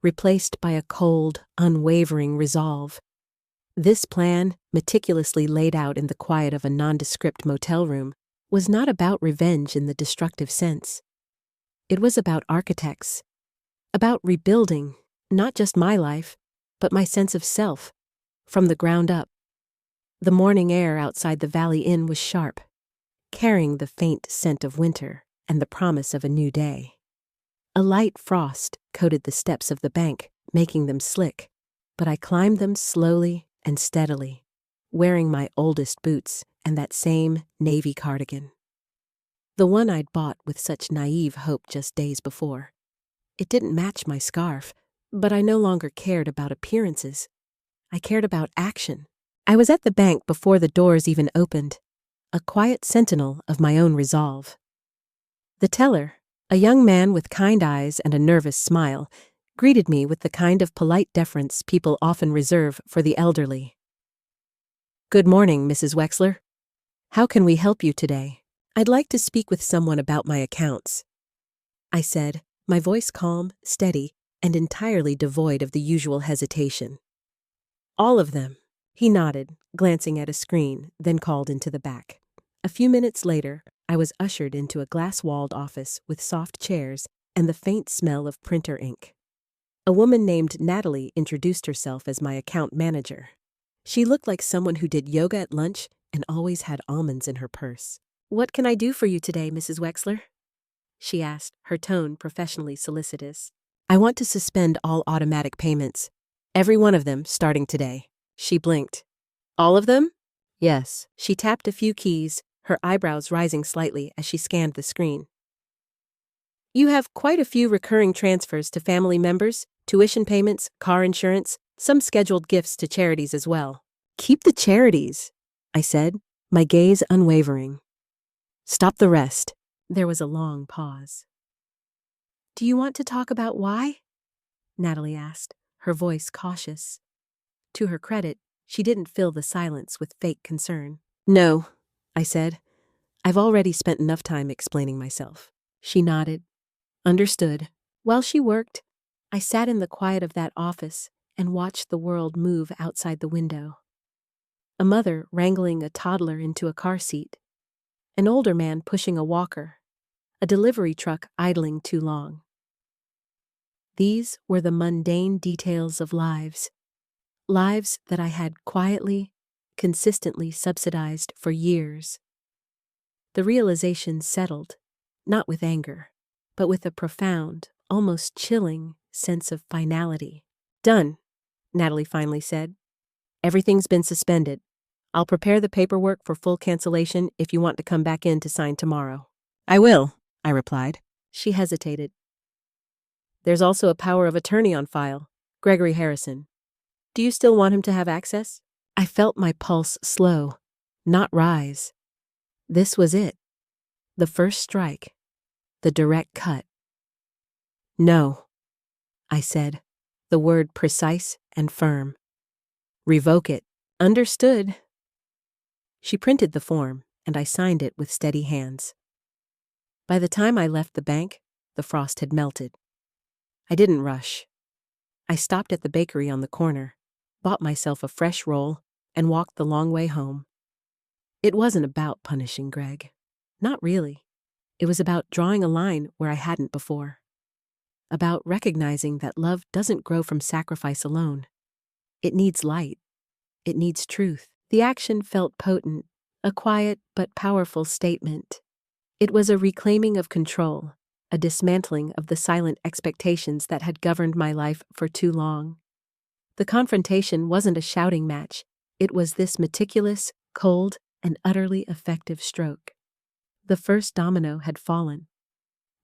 A: replaced by a cold, unwavering resolve. This plan, meticulously laid out in the quiet of a nondescript motel room, was not about revenge in the destructive sense. It was about architects, about rebuilding, not just my life, but my sense of self, from the ground up. The morning air outside the Valley Inn was sharp, carrying the faint scent of winter and the promise of a new day. A light frost coated the steps of the bank, making them slick, but I climbed them slowly and steadily, wearing my oldest boots and that same navy cardigan. The one I'd bought with such naive hope just days before. It didn't match my scarf, but I no longer cared about appearances. I cared about action. I was at the bank before the doors even opened, a quiet sentinel of my own resolve. The teller, a young man with kind eyes and a nervous smile, greeted me with the kind of polite deference people often reserve for the elderly. "Good morning, Mrs. Wexler. How can we help you today? I'd like to speak with someone about my accounts," I said, my voice calm, steady, and entirely devoid of the usual hesitation. "All of them," he nodded, glancing at a screen, then called into the back. A few minutes later, I was ushered into a glass-walled office with soft chairs and the faint smell of printer ink. A woman named Natalie introduced herself as my account manager. She looked like someone who did yoga at lunch and always had almonds in her purse. "What can I do for you today, Mrs. Wexler?" she asked, her tone professionally solicitous. "I want to suspend all automatic payments. Every one of them starting today." She blinked. "All of them?" "Yes." She tapped a few keys, her eyebrows rising slightly as she scanned the screen. "You have quite a few recurring transfers to family members, tuition payments, car insurance, some scheduled gifts to charities as well." "Keep the charities," I said, my gaze unwavering. "Stop the rest." There was a long pause. "Do you want to talk about why?" Natalie asked, her voice cautious. To her credit, she didn't fill the silence with fake concern. "No," I said. I've already spent enough time explaining myself. She nodded. Understood. While she worked, I sat in the quiet of that office and watched the world move outside the window. A mother wrangling a toddler into a car seat, an older man pushing a walker, a delivery truck idling too long. These were the mundane details of lives that I had quietly, consistently subsidized for years. The realization settled, not with anger, but with a profound, almost chilling sense of finality. Done, Natalie finally said. Everything's been suspended. I'll prepare the paperwork for full cancellation if you want to come back in to sign tomorrow. I will, I replied. She hesitated. There's also a power of attorney on file, Gregory Harrison. Do you still want him to have access? I felt my pulse slow, not rise. This was it. The first strike. The direct cut. No, I said, the word precise and firm. Revoke it. Understood. She printed the form, and I signed it with steady hands. By the time I left the bank, the frost had melted. I didn't rush. I stopped at the bakery on the corner, bought myself a fresh roll, and walked the long way home. It wasn't about punishing Greg. Not really. It was about drawing a line where I hadn't before. About recognizing that love doesn't grow from sacrifice alone. It needs light. It needs truth. The action felt potent, a quiet but powerful statement. It was a reclaiming of control, a dismantling of the silent expectations that had governed my life for too long. The confrontation wasn't a shouting match. It was this meticulous, cold, and utterly effective stroke. The first domino had fallen.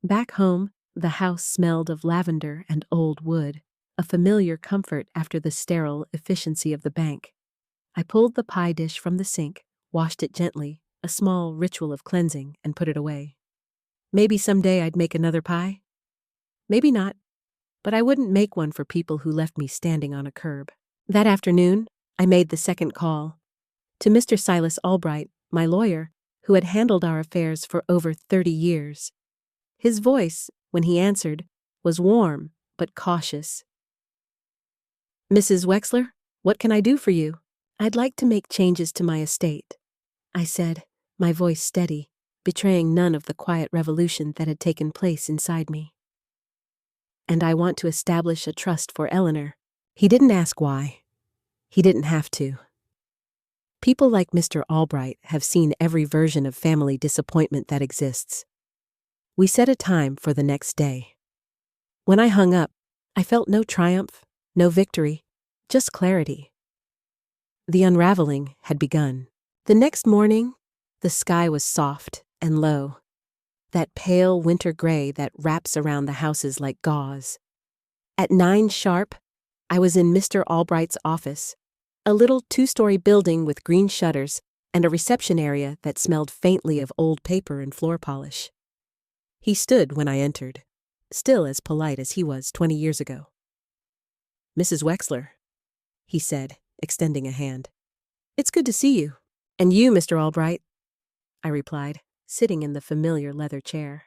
A: Back home, the house smelled of lavender and old wood, a familiar comfort after the sterile efficiency of the bank. I pulled the pie dish from the sink, washed it gently, a small ritual of cleansing, and put it away. Maybe someday I'd make another pie. Maybe not, but I wouldn't make one for people who left me standing on a curb. That afternoon, I made the second call. To Mr. Silas Albright, my lawyer, who had handled our affairs for over 30 years. His voice, when he answered, was warm but cautious. Mrs. Wexler, what can I do for you? I'd like to make changes to my estate, I said, my voice steady, betraying none of the quiet revolution that had taken place inside me. And I want to establish a trust for Eleanor. He didn't ask why. He didn't have to. People like Mr. Albright have seen every version of family disappointment that exists. We set a time for the next day. When I hung up, I felt no triumph, no victory, just clarity. The unraveling had begun. The next morning, the sky was soft and low, that pale winter gray that wraps around the houses like gauze. At 9 sharp, I was in Mr. Albright's office, a little 2-story building with green shutters and a reception area that smelled faintly of old paper and floor polish. He stood when I entered, still as polite as he was 20 years ago. Mrs. Wexler, he said, extending a hand. It's good to see you. And you, Mr. Albright, I replied, sitting in the familiar leather chair.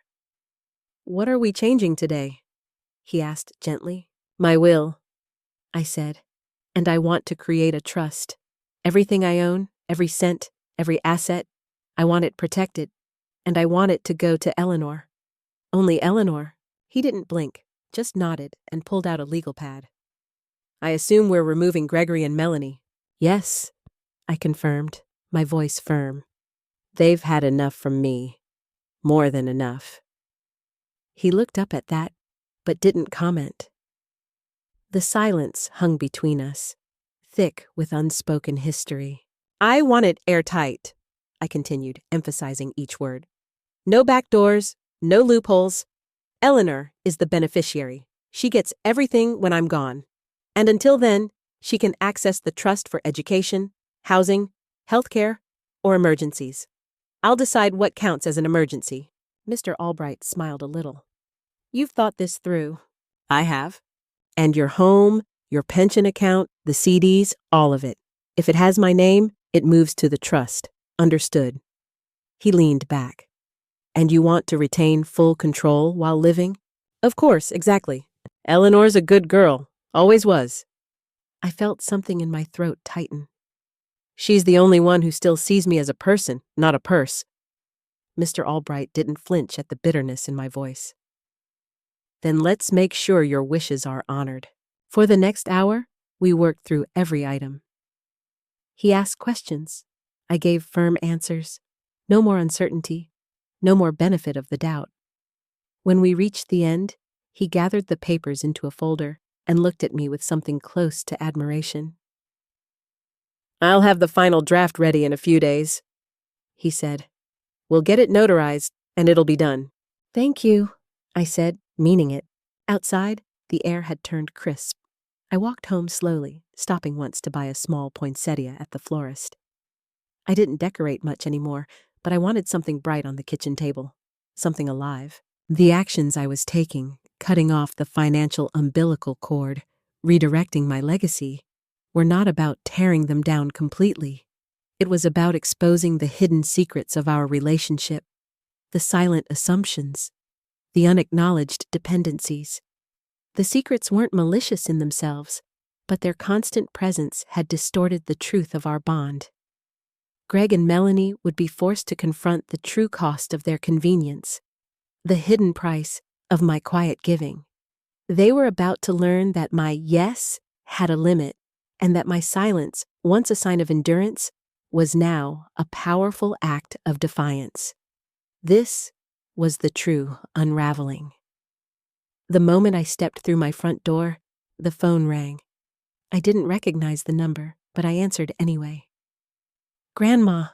A: What are we changing today? He asked gently. My will, I said, and I want to create a trust. Everything I own, every cent, every asset, I want it protected, and I want it to go to Eleanor. Only Eleanor. He didn't blink, just nodded and pulled out a legal pad. I assume we're removing Gregory and Melanie. Yes, I confirmed, my voice firm. They've had enough from me. More than enough. He looked up at that, but didn't comment. The silence hung between us, thick with unspoken history. I want it airtight, I continued, emphasizing each word. No back doors, no loopholes. Eleanor is the beneficiary. She gets everything when I'm gone. And until then, she can access the trust for education, housing, healthcare, or emergencies. I'll decide what counts as an emergency. Mr. Albright smiled a little. You've thought this through. I have. And your home, your pension account, the CDs, all of it. If it has my name, it moves to the trust. Understood. He leaned back. And you want to retain full control while living? Of course, exactly. Eleanor's a good girl. Always was. I felt something in my throat tighten. She's the only one who still sees me as a person, not a purse. Mr. Albright didn't flinch at the bitterness in my voice. Then let's make sure your wishes are honored. For the next hour, we worked through every item. He asked questions. I gave firm answers. No more uncertainty. No more benefit of the doubt. When we reached the end, he gathered the papers into a folder and looked at me with something close to admiration. I'll have the final draft ready in a few days, he said. We'll get it notarized, and it'll be done. Thank you, I said, meaning it. Outside, the air had turned crisp. I walked home slowly, stopping once to buy a small poinsettia at the florist. I didn't decorate much anymore, but I wanted something bright on the kitchen table, something alive. The actions I was taking, cutting off the financial umbilical cord, redirecting my legacy, were not about tearing them down completely. It was about exposing the hidden secrets of our relationship, the silent assumptions, the unacknowledged dependencies. The secrets weren't malicious in themselves, but their constant presence had distorted the truth of our bond. Greg and Melanie would be forced to confront the true cost of their convenience, the hidden price of my quiet giving. They were about to learn that my yes had a limit, and that my silence, once a sign of endurance, was now a powerful act of defiance. This was the true unraveling. The moment I stepped through my front door, the phone rang. I didn't recognize the number, but I answered anyway. Grandma.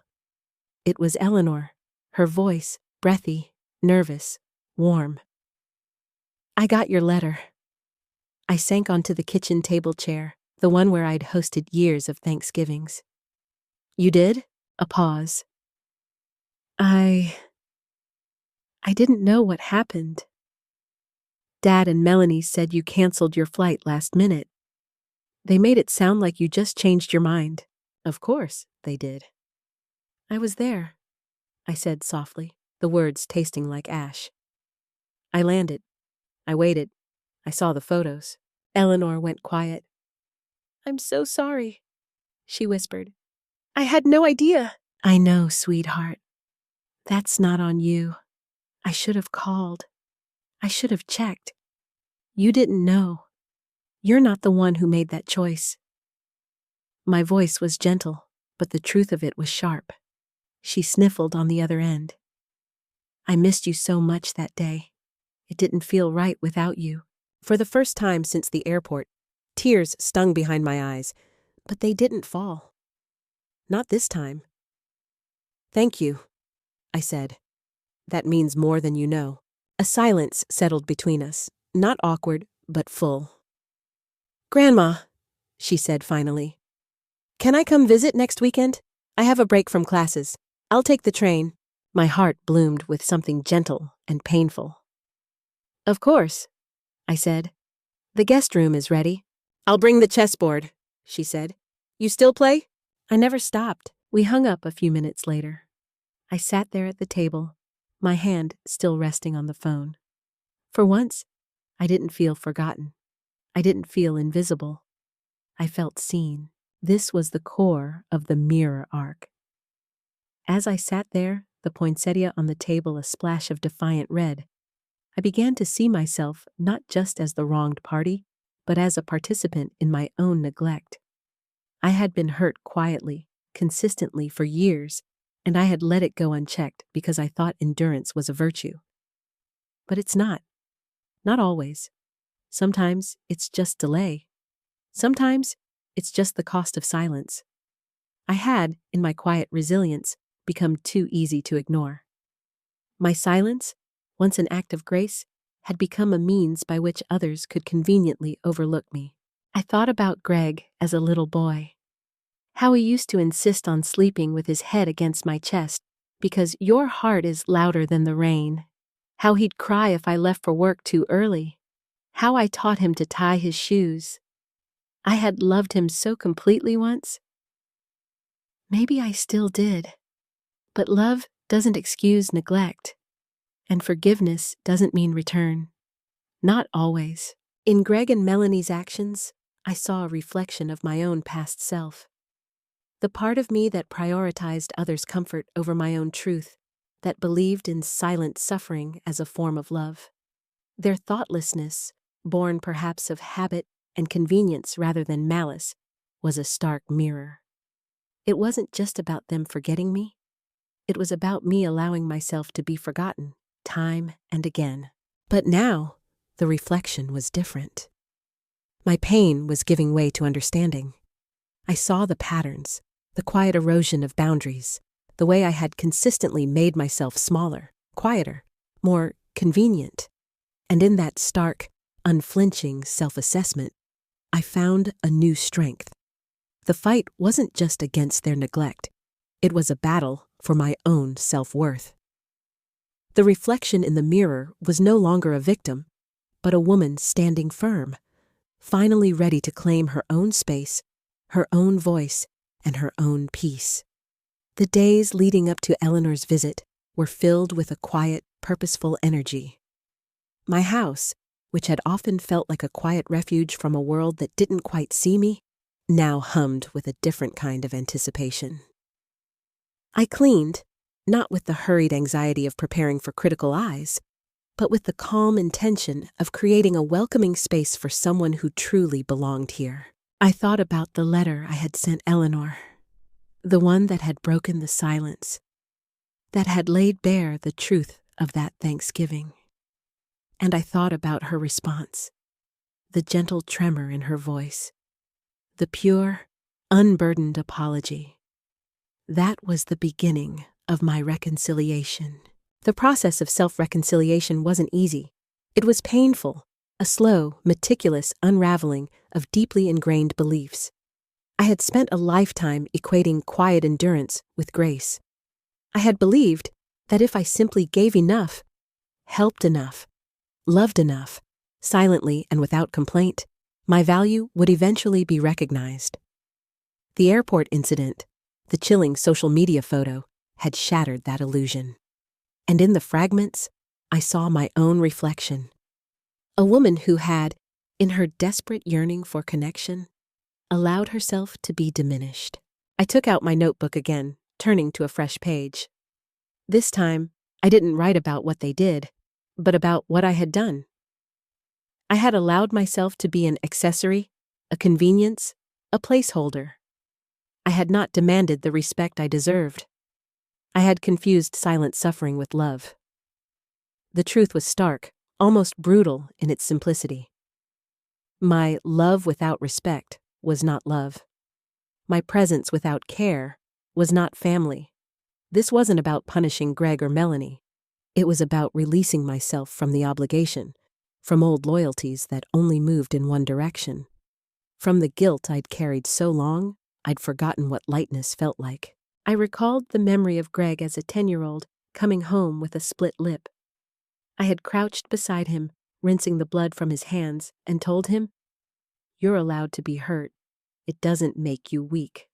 A: It was Eleanor, her voice breathy, nervous, warm. I got your letter. I sank onto the kitchen table chair, the one where I'd hosted years of Thanksgivings. You did? A pause. I didn't know what happened. Dad and Melanie said you canceled your flight last minute. They made it sound like you just changed your mind. Of course, they did. I was there, I said softly, the words tasting like ash. I landed. I waited. I saw the photos. Eleanor went quiet. I'm so sorry, she whispered. I had no idea. I know, sweetheart. That's not on you. I should have called. I should have checked. You didn't know. You're not the one who made that choice. My voice was gentle, but the truth of it was sharp. She sniffled on the other end. I missed you so much that day. It didn't feel right without you. For the first time since the airport, tears stung behind my eyes, but they didn't fall. Not this time. Thank you, I said. That means more than you know. A silence settled between us, not awkward, but full. Grandma, she said finally, can I come visit next weekend? I have a break from classes. I'll take the train. My heart bloomed with something gentle and painful. Of course, I said. The guest room is ready. I'll bring the chessboard, she said. You still play? I never stopped. We hung up a few minutes later. I sat there at the table, my hand still resting on the phone. For once, I didn't feel forgotten. I didn't feel invisible. I felt seen. This was the core of the mirror arc. As I sat there, the poinsettia on the table a splash of defiant red, I began to see myself not just as the wronged party, but as a participant in my own neglect. I had been hurt quietly, consistently for years, and I had let it go unchecked because I thought endurance was a virtue. But it's not. Not always. Sometimes it's just delay. Sometimes it's just the cost of silence. I had, in my quiet resilience, become too easy to ignore. My silence, once an act of grace, had become a means by which others could conveniently overlook me. I thought about Greg as a little boy. How he used to insist on sleeping with his head against my chest because your heart is louder than the rain. How he'd cry if I left for work too early. How I taught him to tie his shoes. I had loved him so completely once. Maybe I still did. But love doesn't excuse neglect, and forgiveness doesn't mean return. Not always. In Greg and Melanie's actions, I saw a reflection of my own past self. The part of me that prioritized others' comfort over my own truth, that believed in silent suffering as a form of love. Their thoughtlessness, born perhaps of habit and convenience rather than malice, was a stark mirror. It wasn't just about them forgetting me. It was about me allowing myself to be forgotten, time and again. But now, the reflection was different. My pain was giving way to understanding. I saw the patterns, the quiet erosion of boundaries, the way I had consistently made myself smaller, quieter, more convenient. And in that stark, unflinching self-assessment, I found a new strength. The fight wasn't just against their neglect. It was a battle for my own self-worth. The reflection in the mirror was no longer a victim, but a woman standing firm, finally ready to claim her own space, her own voice, and her own peace. The days leading up to Eleanor's visit were filled with a quiet, purposeful energy. My house, which had often felt like a quiet refuge from a world that didn't quite see me, now hummed with a different kind of anticipation. I cleaned, not with the hurried anxiety of preparing for critical eyes, but with the calm intention of creating a welcoming space for someone who truly belonged here. I thought about the letter I had sent Eleanor, the one that had broken the silence, that had laid bare the truth of that Thanksgiving. And I thought about her response, the gentle tremor in her voice, the pure, unburdened apology. That was the beginning of my reconciliation. The process of self-reconciliation wasn't easy. It was painful, a slow, meticulous unraveling of deeply ingrained beliefs. I had spent a lifetime equating quiet endurance with grace. I had believed that if I simply gave enough, helped enough, loved enough, silently and without complaint, my value would eventually be recognized. The airport incident, the chilling social media photo, had shattered that illusion. And in the fragments, I saw my own reflection. A woman who had, in her desperate yearning for connection, allowed herself to be diminished. I took out my notebook again, turning to a fresh page. This time, I didn't write about what they did, but about what I had done. I had allowed myself to be an accessory, a convenience, a placeholder. I had not demanded the respect I deserved. I had confused silent suffering with love. The truth was stark, almost brutal in its simplicity. My love without respect was not love. My presence without care was not family. This wasn't about punishing Greg or Melanie. It was about releasing myself from the obligation, from old loyalties that only moved in one direction, from the guilt I'd carried so long I'd forgotten what lightness felt like. I recalled the memory of Greg as a 10-year-old coming home with a split lip. I had crouched beside him, rinsing the blood from his hands, and told him, "You're allowed to be hurt. It doesn't make you weak."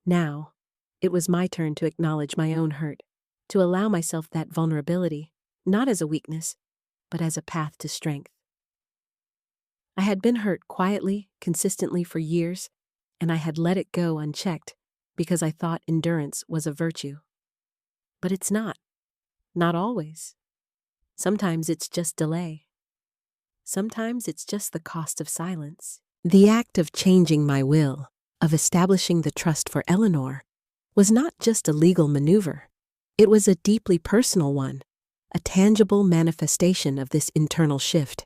A: Now, it was my turn to acknowledge my own hurt, to allow myself that vulnerability, not as a weakness, but as a path to strength. I had been hurt quietly, consistently for years, and I had let it go unchecked because I thought endurance was a virtue. But it's not. Not always. Sometimes it's just delay. Sometimes it's just the cost of silence. The act of changing my will, of establishing the trust for Eleanor, was not just a legal maneuver. It was a deeply personal one, a tangible manifestation of this internal shift.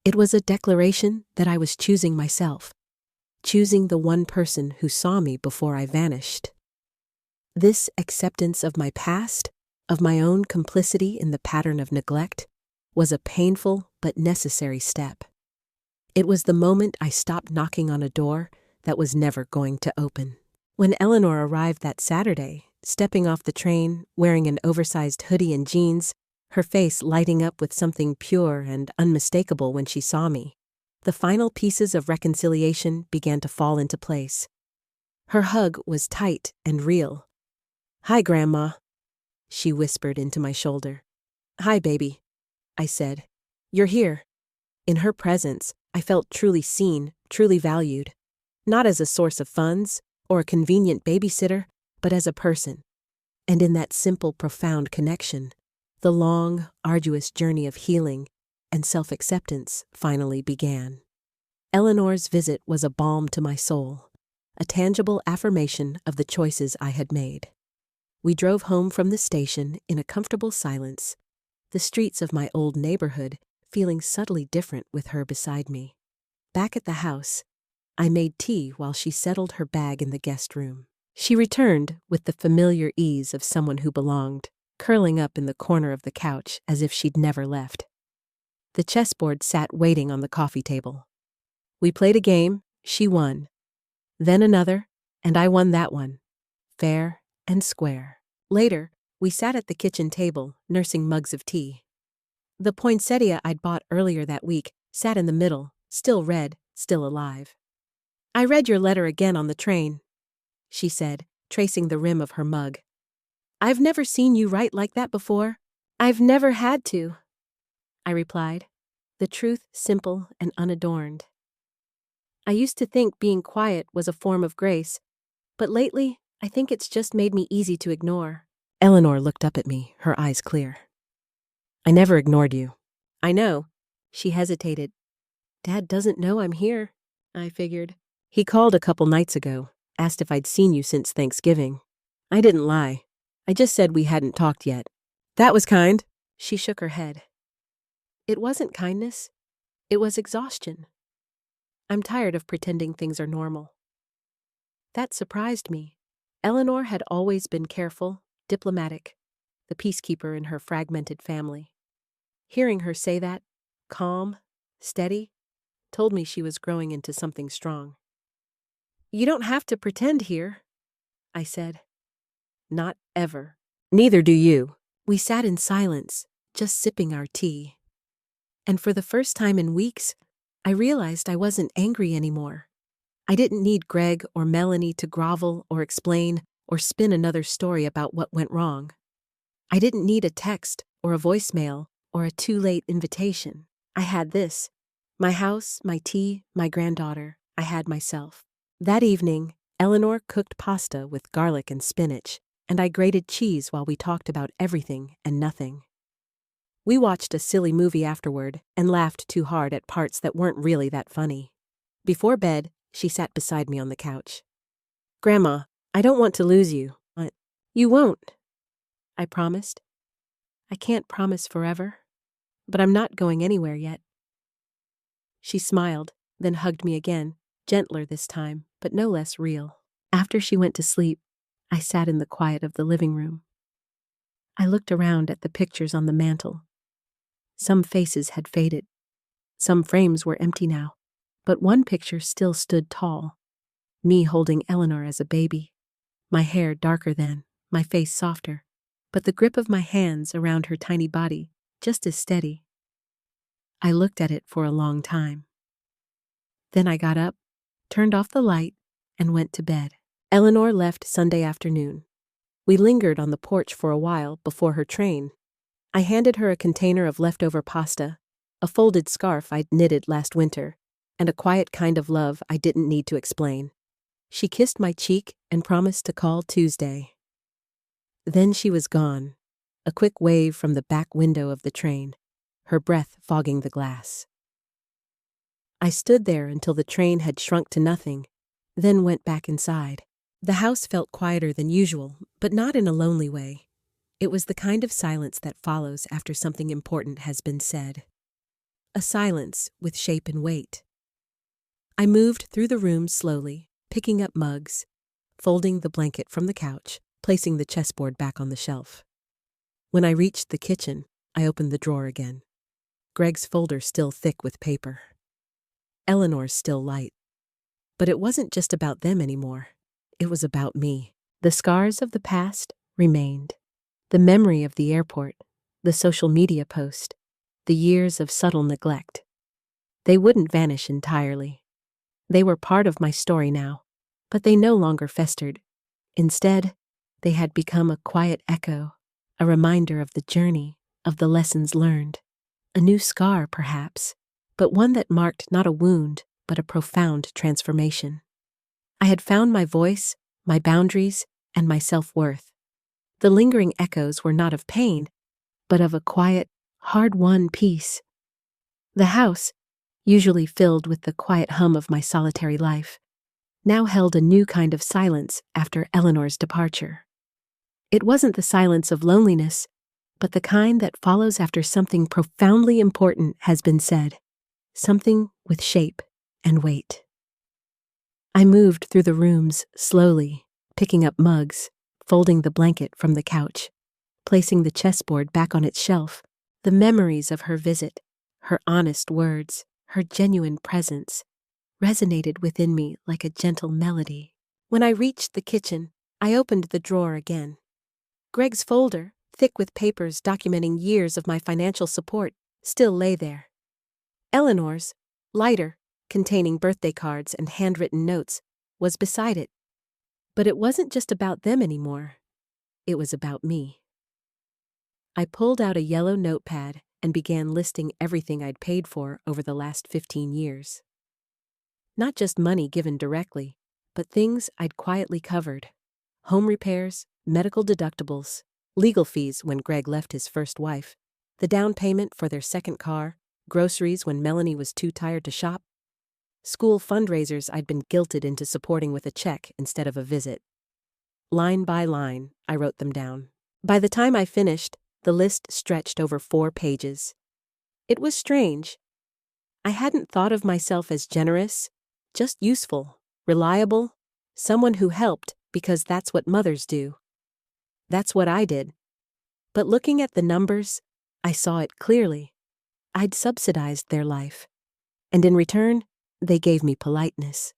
A: It was a declaration that I was choosing myself, choosing the one person who saw me before I vanished. This acceptance of my past, of my own complicity in the pattern of neglect, was a painful but necessary step. It was the moment I stopped knocking on a door that was never going to open. When Eleanor arrived that Saturday, stepping off the train, wearing an oversized hoodie and jeans, her face lighting up with something pure and unmistakable when she saw me, the final pieces of reconciliation began to fall into place. Her hug was tight and real. "Hi, Grandma," she whispered into my shoulder. "Hi, baby," I said. "You're here." In her presence, I felt truly seen, truly valued. Not as a source of funds or a convenient babysitter, but as a person. And in that simple, profound connection, the long, arduous journey of healing and self-acceptance finally began. Eleanor's visit was a balm to my soul, a tangible affirmation of the choices I had made. We drove home from the station in a comfortable silence, the streets of my old neighborhood feeling subtly different with her beside me. Back at the house, I made tea while she settled her bag in the guest room. She returned with the familiar ease of someone who belonged, curling up in the corner of the couch as if she'd never left. The chessboard sat waiting on the coffee table. We played a game, she won. Then another, and I won that one. Fair and square. Later, we sat at the kitchen table, nursing mugs of tea. The poinsettia I'd bought earlier that week sat in the middle, still red, still alive. "I read your letter again on the train," she said, tracing the rim of her mug. "I've never seen you write like that before." "I've never had to," I replied, the truth simple and unadorned. I used to think being quiet was a form of grace, but lately I think it's just made me easy to ignore. Eleanor looked up at me, her eyes clear. "I never ignored you." "I know." She hesitated. "Dad doesn't know I'm here," I figured. "He called a couple nights ago, asked if I'd seen you since Thanksgiving. I didn't lie. I just said we hadn't talked yet." "That was kind." She shook her head. "It wasn't kindness. It was exhaustion. I'm tired of pretending things are normal." That surprised me. Eleanor had always been careful, diplomatic, the peacekeeper in her fragmented family. Hearing her say that, calm, steady, told me she was growing into something strong. "You don't have to pretend here," I said. "Not ever." "Neither do you." We sat in silence, just sipping our tea. And for the first time in weeks, I realized I wasn't angry anymore. I didn't need Greg or Melanie to grovel or explain or spin another story about what went wrong. I didn't need a text or a voicemail or a too-late invitation. I had this. My house, my tea, my granddaughter. I had myself. That evening, Eleanor cooked pasta with garlic and spinach, and I grated cheese while we talked about everything and nothing. We watched a silly movie afterward and laughed too hard at parts that weren't really that funny. Before bed, she sat beside me on the couch. "Grandma, I don't want to lose you." "You won't," I promised. "I can't promise forever, but I'm not going anywhere yet." She smiled, then hugged me again, gentler this time, but no less real. After she went to sleep, I sat in the quiet of the living room. I looked around at the pictures on the mantel. Some faces had faded. Some frames were empty now, but one picture still stood tall. Me holding Eleanor as a baby. My hair darker then, my face softer, but the grip of my hands around her tiny body just as steady. I looked at it for a long time. Then I got up, turned off the light, and went to bed. Eleanor left Sunday afternoon. We lingered on the porch for a while before her train. I handed her a container of leftover pasta, a folded scarf I'd knitted last winter, and a quiet kind of love I didn't need to explain. She kissed my cheek and promised to call Tuesday. Then she was gone, a quick wave from the back window of the train, her breath fogging the glass. I stood there until the train had shrunk to nothing, then went back inside. The house felt quieter than usual, but not in a lonely way. It was the kind of silence that follows after something important has been said. A silence with shape and weight. I moved through the room slowly, picking up mugs, folding the blanket from the couch, placing the chessboard back on the shelf. When I reached the kitchen, I opened the drawer again. Greg's folder still thick with paper. Eleanor's still light. But it wasn't just about them anymore. It was about me. The scars of the past remained. The memory of the airport, the social media post, the years of subtle neglect. They wouldn't vanish entirely. They were part of my story now, but they no longer festered. Instead, they had become a quiet echo, a reminder of the journey, of the lessons learned. A new scar, perhaps, but one that marked not a wound, but a profound transformation. I had found my voice, my boundaries, and my self-worth. The lingering echoes were not of pain, but of a quiet, hard-won peace. The house, usually filled with the quiet hum of my solitary life, now held a new kind of silence after Eleanor's departure. It wasn't the silence of loneliness, but the kind that follows after something profoundly important has been said, something with shape and weight. I moved through the rooms slowly, picking up mugs, folding the blanket from the couch, placing the chessboard back on its shelf. The memories of her visit, her honest words, her genuine presence, resonated within me like a gentle melody. When I reached the kitchen, I opened the drawer again. Greg's folder, thick with papers documenting years of my financial support, still lay there. Eleanor's, lighter, containing birthday cards and handwritten notes, was beside it. But it wasn't just about them anymore. It was about me. I pulled out a yellow notepad and began listing everything I'd paid for over the last 15 years. Not just money given directly, but things I'd quietly covered. Home repairs, medical deductibles, legal fees when Greg left his first wife, the down payment for their second car, groceries when Melanie was too tired to shop, school fundraisers I'd been guilted into supporting with a check instead of a visit. Line by line, I wrote them down. By the time I finished, the list stretched over 4 pages. It was strange. I hadn't thought of myself as generous, just useful, reliable, someone who helped because that's what mothers do. That's what I did. But looking at the numbers, I saw it clearly. I'd subsidized their life. And in return, they gave me politeness.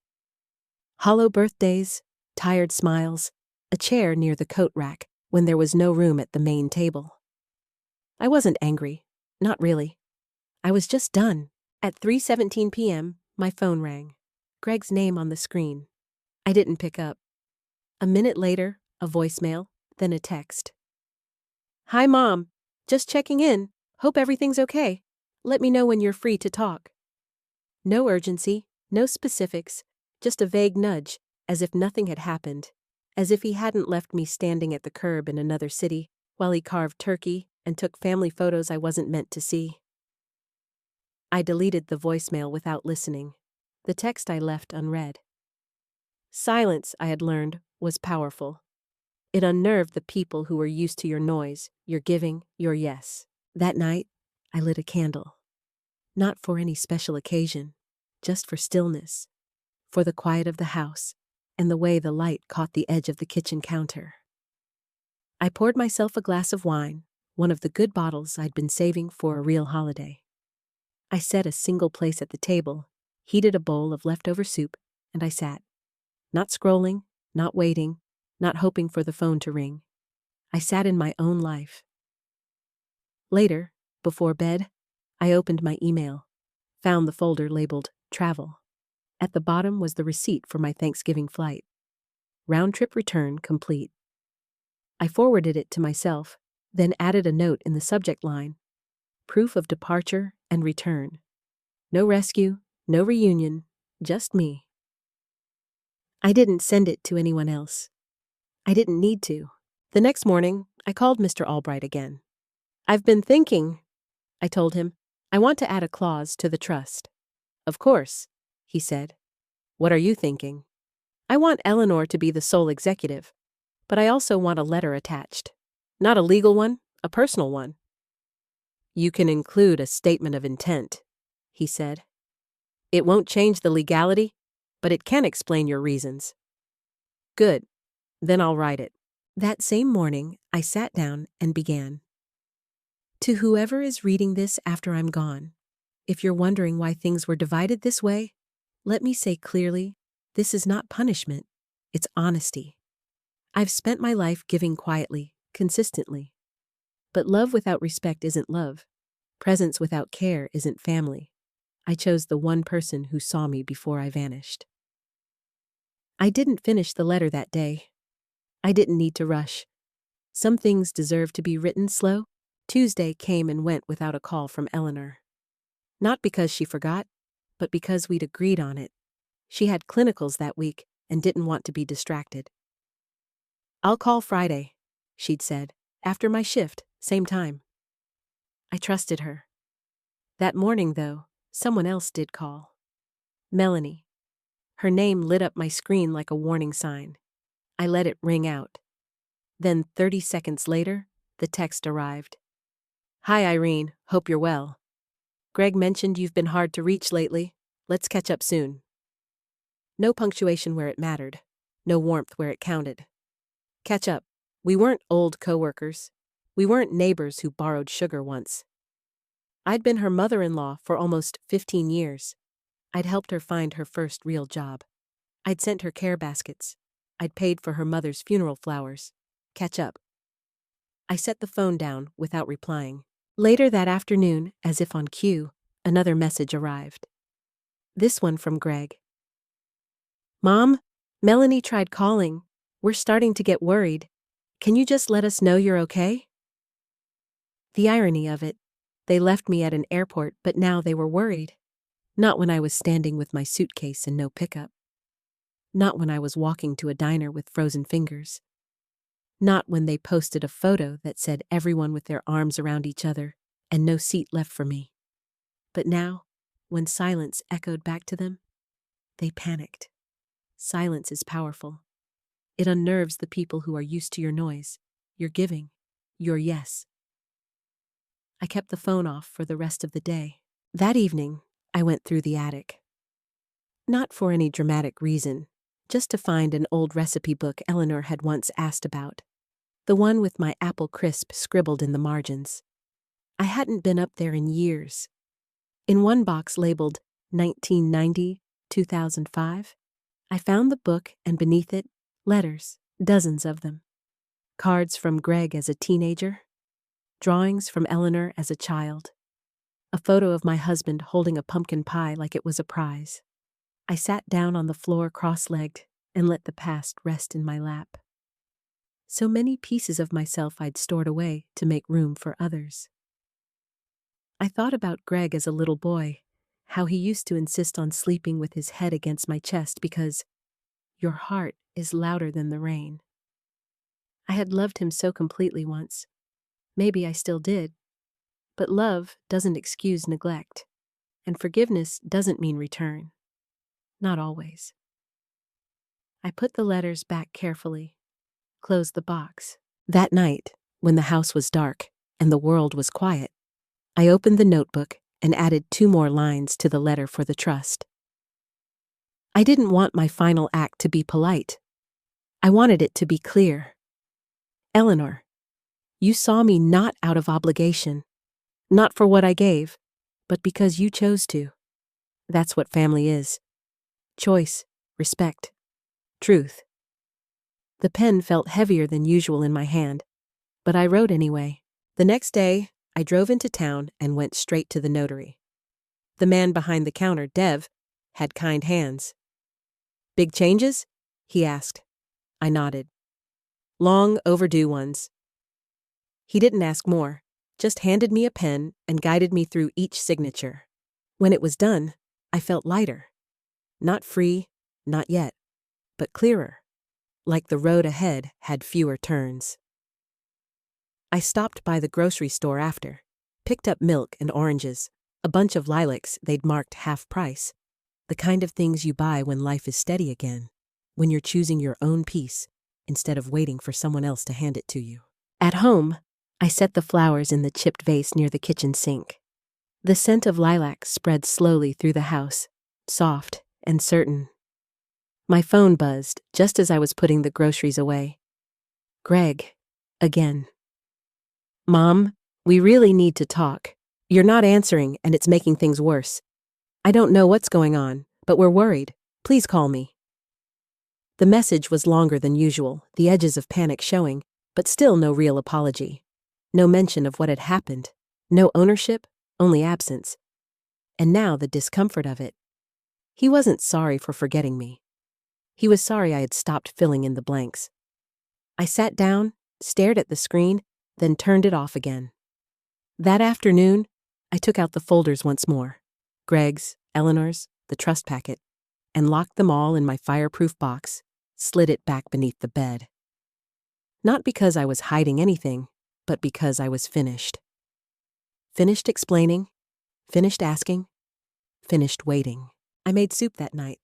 A: Hollow birthdays, tired smiles, a chair near the coat rack when there was no room at the main table. I wasn't angry, not really. I was just done. At 3:17 p.m., my phone rang. Greg's name on the screen. I didn't pick up. A minute later, a voicemail, then a text. "Hi, Mom. Just checking in. Hope everything's okay. Let me know when you're free to talk." No urgency, no specifics, just a vague nudge, as if nothing had happened, as if he hadn't left me standing at the curb in another city while he carved turkey and took family photos I wasn't meant to see. I deleted the voicemail without listening. The text I left unread. Silence, I had learned, was powerful. It unnerved the people who were used to your noise, your giving, your yes. That night, I lit a candle. Not for any special occasion, just for stillness, for the quiet of the house, and the way the light caught the edge of the kitchen counter. I poured myself a glass of wine, one of the good bottles I'd been saving for a real holiday. I set a single place at the table, heated a bowl of leftover soup, and I sat. Not scrolling, not waiting, not hoping for the phone to ring. I sat in my own life. Later, before bed, I opened my email, found the folder labeled Travel. At the bottom was the receipt for my Thanksgiving flight. Round-trip return complete. I forwarded it to myself, then added a note in the subject line, proof of departure and return. No rescue, no reunion, just me. I didn't send it to anyone else. I didn't need to. The next morning, I called Mr. Albright again. "I've been thinking," I told him. "I want to add a clause to the trust." "Of course," he said. "What are you thinking?" "I want Eleanor to be the sole executive, but I also want a letter attached. Not a legal one, a personal one." "You can include a statement of intent," he said. "It won't change the legality, but it can explain your reasons." "Good. Then I'll write it." That same morning, I sat down and began. To whoever is reading this after I'm gone, if you're wondering why things were divided this way, let me say clearly, this is not punishment, it's honesty. I've spent my life giving quietly, consistently. But love without respect isn't love. Presence without care isn't family. I chose the one person who saw me before I vanished. I didn't finish the letter that day. I didn't need to rush. Some things deserve to be written slow. Tuesday came and went without a call from Eleanor. Not because she forgot, but because we'd agreed on it. She had clinicals that week and didn't want to be distracted. "I'll call Friday," she'd said, "after my shift, same time." I trusted her. That morning, though, someone else did call. Melanie. Her name lit up my screen like a warning sign. I let it ring out. Then 30 seconds later, the text arrived. "Hi Irene, hope you're well. Greg mentioned you've been hard to reach lately. Let's catch up soon." No punctuation where it mattered. No warmth where it counted. Catch up. We weren't old coworkers. We weren't neighbors who borrowed sugar once. I'd been her mother-in-law for almost 15 years. I'd helped her find her first real job. I'd sent her care baskets. I'd paid for her mother's funeral flowers. Catch up. I set the phone down without replying. Later that afternoon, as if on cue, another message arrived. This one from Greg. "Mom, Melanie tried calling. We're starting to get worried. Can you just let us know you're okay?" The irony of it. They left me at an airport, but now they were worried. Not when I was standing with my suitcase and no pickup. Not when I was walking to a diner with frozen fingers. Not when they posted a photo that said everyone with their arms around each other and no seat left for me. But now, when silence echoed back to them, they panicked. Silence is powerful. It unnerves the people who are used to your noise, your giving, your yes. I kept the phone off for the rest of the day. That evening, I went through the attic. Not for any dramatic reason, just to find an old recipe book Eleanor had once asked about. The one with my apple crisp scribbled in the margins. I hadn't been up there in years. In one box labeled 1990, 2005, I found the book and beneath it, letters, dozens of them. Cards from Greg as a teenager. Drawings from Eleanor as a child. A photo of my husband holding a pumpkin pie like it was a prize. I sat down on the floor cross-legged and let the past rest in my lap. So many pieces of myself I'd stored away to make room for others. I thought about Greg as a little boy, how he used to insist on sleeping with his head against my chest because your heart is louder than the rain. I had loved him so completely once. Maybe I still did. But love doesn't excuse neglect, and forgiveness doesn't mean return. Not always. I put the letters back carefully, closed the box. That night, when the house was dark and the world was quiet, I opened the notebook and added 2 more lines to the letter for the trust. I didn't want my final act to be polite. I wanted it to be clear. Eleanor, you saw me not out of obligation, not for what I gave, but because you chose to. That's what family is. Choice, respect, truth. The pen felt heavier than usual in my hand, but I wrote anyway. The next day, I drove into town and went straight to the notary. The man behind the counter, Dev, had kind hands. "Big changes?" he asked. I nodded. "Long overdue ones." He didn't ask more, just handed me a pen and guided me through each signature. When it was done, I felt lighter. Not free, not yet, but clearer, like the road ahead had fewer turns. I stopped by the grocery store after, picked up milk and oranges, a bunch of lilacs they'd marked half price, the kind of things you buy when life is steady again, when you're choosing your own peace instead of waiting for someone else to hand it to you. At home, I set the flowers in the chipped vase near the kitchen sink. The scent of lilac spread slowly through the house, soft and certain. My phone buzzed just as I was putting the groceries away. Greg, again. "Mom, we really need to talk. You're not answering and it's making things worse. I don't know what's going on, but we're worried. Please call me." The message was longer than usual, the edges of panic showing, but still no real apology. No mention of what had happened. No ownership, only absence. And now the discomfort of it. He wasn't sorry for forgetting me. He was sorry I had stopped filling in the blanks. I sat down, stared at the screen, then turned it off again. That afternoon, I took out the folders once more, Greg's, Eleanor's, the trust packet, and locked them all in my fireproof box, slid it back beneath the bed. Not because I was hiding anything, but because I was finished. Finished explaining, finished asking, finished waiting. I made soup that night.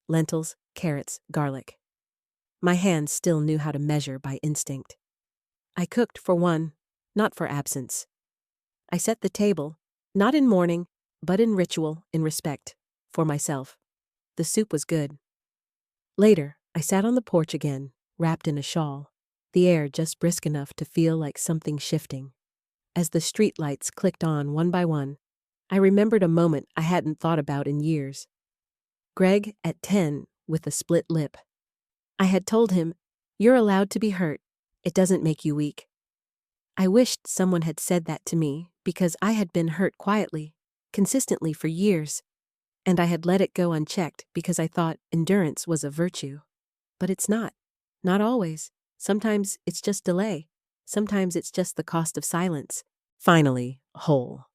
A: Lentils, carrots, garlic. My hands still knew how to measure by instinct. I cooked for one, not for absence. I set the table, not in mourning, but in ritual, in respect, for myself. The soup was good. Later, I sat on the porch again, wrapped in a shawl, the air just brisk enough to feel like something shifting. As the street lights clicked on one by one, I remembered a moment I hadn't thought about in years. Greg at 10 with a split lip. I had told him, "You're allowed to be hurt. It doesn't make you weak." I wished someone had said that to me because I had been hurt quietly, consistently for years, and I had let it go unchecked because I thought endurance was a virtue. But it's not. Not always. Sometimes it's just delay. Sometimes it's just the cost of silence. Finally, whole.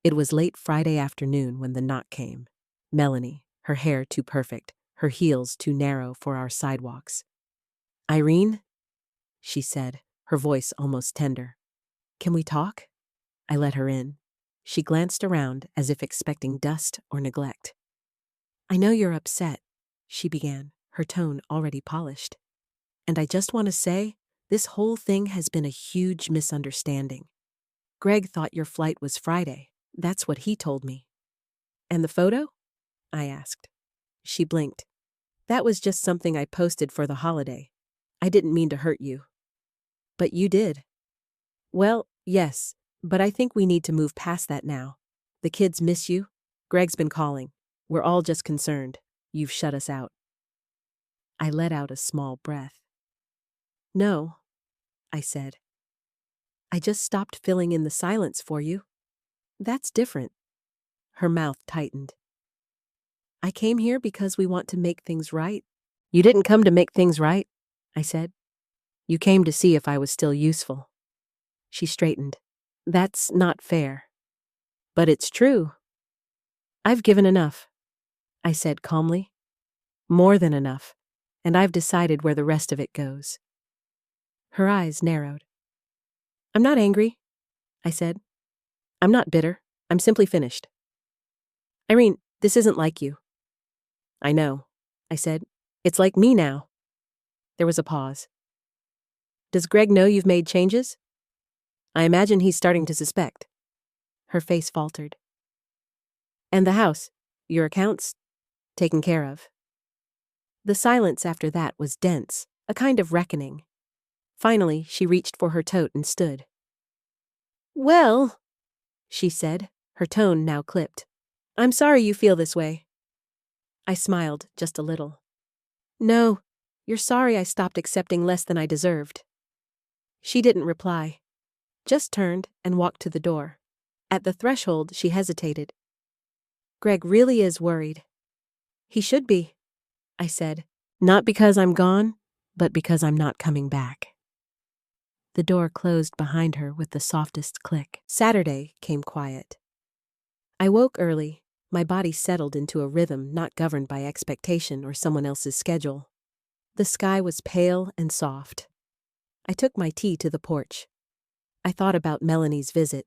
A: It was late Friday afternoon when the knock came. Melanie, her hair too perfect, her heels too narrow for our sidewalks. "Irene?" she said, her voice almost tender. "Can we talk?" I let her in. She glanced around as if expecting dust or neglect. "I know you're upset," she began, her tone already polished. "And I just want to say, this whole thing has been a huge misunderstanding. Greg thought your flight was Friday. That's what he told me." "And the photo?" I asked. She blinked. "That was just something I posted for the holiday. I didn't mean to hurt you." "But you did." "Well, yes, but I think we need to move past that now. The kids miss you. Greg's been calling. We're all just concerned. You've shut us out." I let out a small breath. "No," I said. "I just stopped filling in the silence for you. That's different." Her mouth tightened. "I came here because we want to make things right." "You didn't come to make things right," I said. "You came to see if I was still useful." She straightened. "That's not fair." "But it's true." "I've given enough," I said calmly. "More than enough, and I've decided where the rest of it goes." Her eyes narrowed. "I'm not angry," I said. "I'm not bitter. I'm simply finished." "Irene, this isn't like you." "I know," I said. "It's like me now." There was a pause. "Does Greg know you've made changes?" "I imagine he's starting to suspect." Her face faltered. "And the house, your accounts, taken care of." The silence after that was dense, a kind of reckoning. Finally, she reached for her tote and stood. "Well," she said, her tone now clipped. "I'm sorry you feel this way." I smiled just a little. "No, you're sorry I stopped accepting less than I deserved." She didn't reply, just turned and walked to the door. At the threshold, she hesitated. "Greg really is worried." "He should be," I said. "Not because I'm gone, but because I'm not coming back." The door closed behind her with the softest click. Saturday came quiet. I woke early, my body settled into a rhythm not governed by expectation or someone else's schedule. The sky was pale and soft. I took my tea to the porch. I thought about Melanie's visit,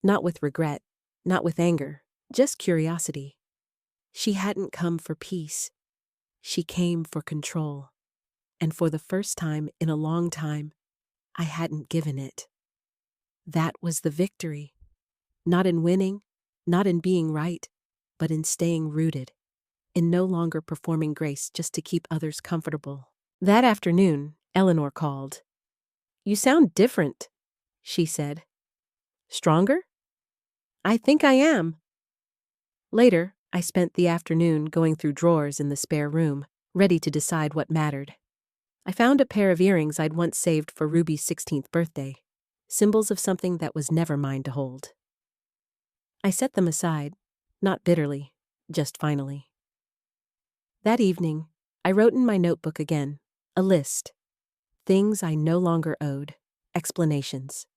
A: not with regret, not with anger, just curiosity. She hadn't come for peace. She came for control. And for the first time in a long time, I hadn't given it. That was the victory. Not in winning, not in being right, but in staying rooted, in no longer performing grace just to keep others comfortable. That afternoon, Eleanor called. "You sound different," she said. "Stronger?" "I think I am." Later, I spent the afternoon going through drawers in the spare room, ready to decide what mattered. I found a pair of earrings I'd once saved for Ruby's 16th birthday, symbols of something that was never mine to hold. I set them aside, not bitterly, just finally. That evening, I wrote in my notebook again, a list. Things I no longer owed. Explanations.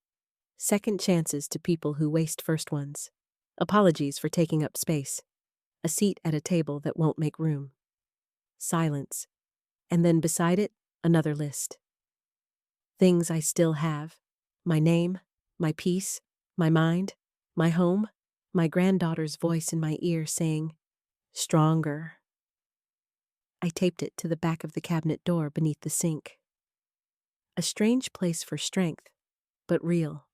A: Second chances to people who waste first ones. Apologies for taking up space. A seat at a table that won't make room. Silence. And then beside it, another list. Things I still have. My name, my peace, my mind, my home, my granddaughter's voice in my ear saying, "Stronger." I taped it to the back of the cabinet door beneath the sink. A strange place for strength, but real.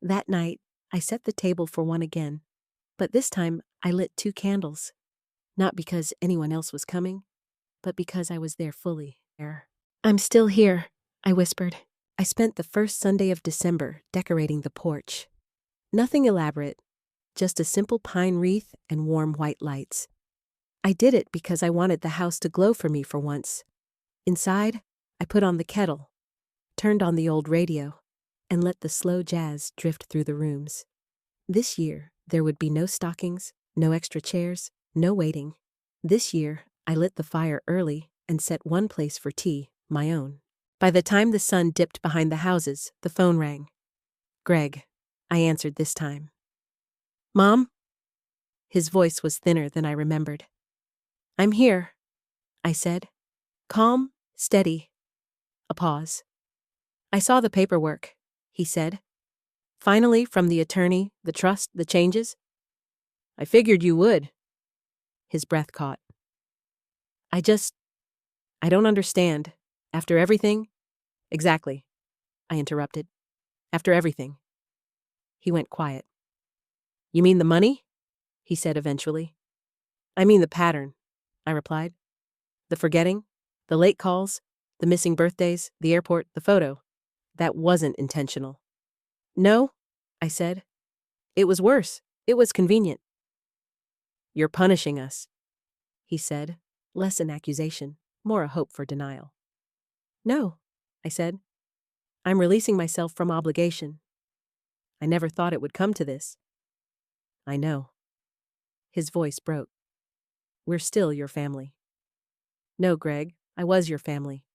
A: That night, I set the table for one again, but this time I lit 2 candles. Not because anyone else was coming, but because I was there fully. "I'm still here," I whispered. I spent the first Sunday of December decorating the porch. Nothing elaborate, just a simple pine wreath and warm white lights. I did it because I wanted the house to glow for me for once. Inside, I put on the kettle, turned on the old radio, and let the slow jazz drift through the rooms. This year, there would be no stockings, no extra chairs, no waiting. This year, I lit the fire early and set one place for tea, my own. By the time the sun dipped behind the houses, the phone rang. "Greg," I answered this time. "Mom?" His voice was thinner than I remembered. "I'm here," I said. Calm, steady. A pause. "I saw the paperwork," he said. "Finally, from the attorney, the trust, the changes." "I figured you would." His breath caught. I don't understand. After everything?" "Exactly," I interrupted. "After everything." He went quiet. "You mean the money?" he said eventually. "I mean the pattern," I replied. "The forgetting, the late calls, the missing birthdays, the airport, the photo. That wasn't intentional." "No," I said. "It was worse. It was convenient." "You're punishing us," he said, less an accusation, more a hope for denial. "No," I said. "I'm releasing myself from obligation. I never thought it would come to this." "I know." His voice broke. "We're still your family." "No, Greg, I was your family.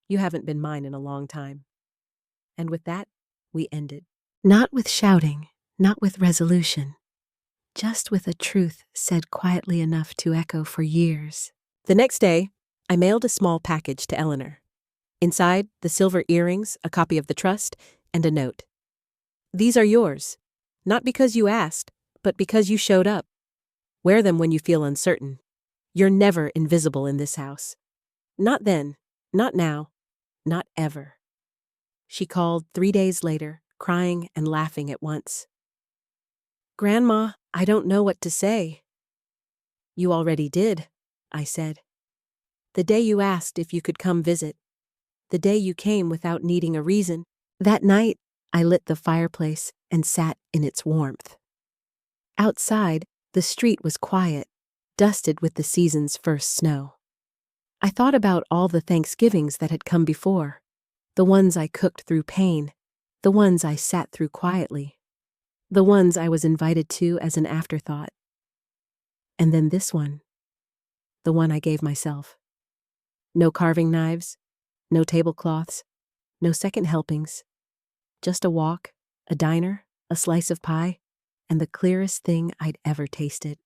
A: You haven't been mine in a long time." And with that, we ended. Not with shouting, not with resolution, just with a truth said quietly enough to echo for years. The next day, I mailed a small package to Eleanor. Inside, the silver earrings, a copy of the trust, and a note. "These are yours, not because you asked, but because you showed up. Wear them when you feel uncertain. You're never invisible in this house. Not then, not now, not ever." She called 3 days later, crying and laughing at once. "Grandma, I don't know what to say." "You already did," I said. "The day you asked if you could come visit. The day you came without needing a reason. That night, I lit the fireplace and sat in its warmth. Outside, the street was quiet, dusted with the season's first snow. I thought about all the Thanksgivings that had come before, the ones I cooked through pain, the ones I sat through quietly, the ones I was invited to as an afterthought. And then this one, the one I gave myself. No carving knives, no tablecloths, no second helpings. Just a walk, a diner, a slice of pie, and the clearest thing I'd ever tasted.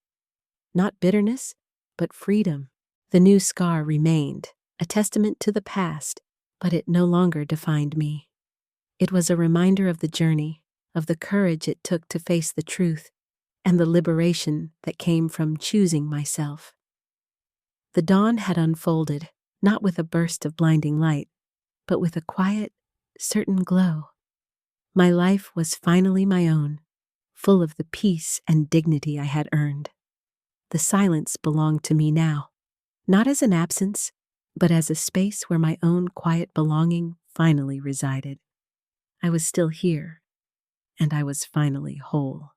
A: Not bitterness, but freedom. The new scar remained, a testament to the past, but it no longer defined me. It was a reminder of the journey, of the courage it took to face the truth, and the liberation that came from choosing myself. The dawn had unfolded, not with a burst of blinding light, but with a quiet, certain glow. My life was finally my own, full of the peace and dignity I had earned. The silence belonged to me now, not as an absence, but as a space where my own quiet belonging finally resided. I was still here, and I was finally whole.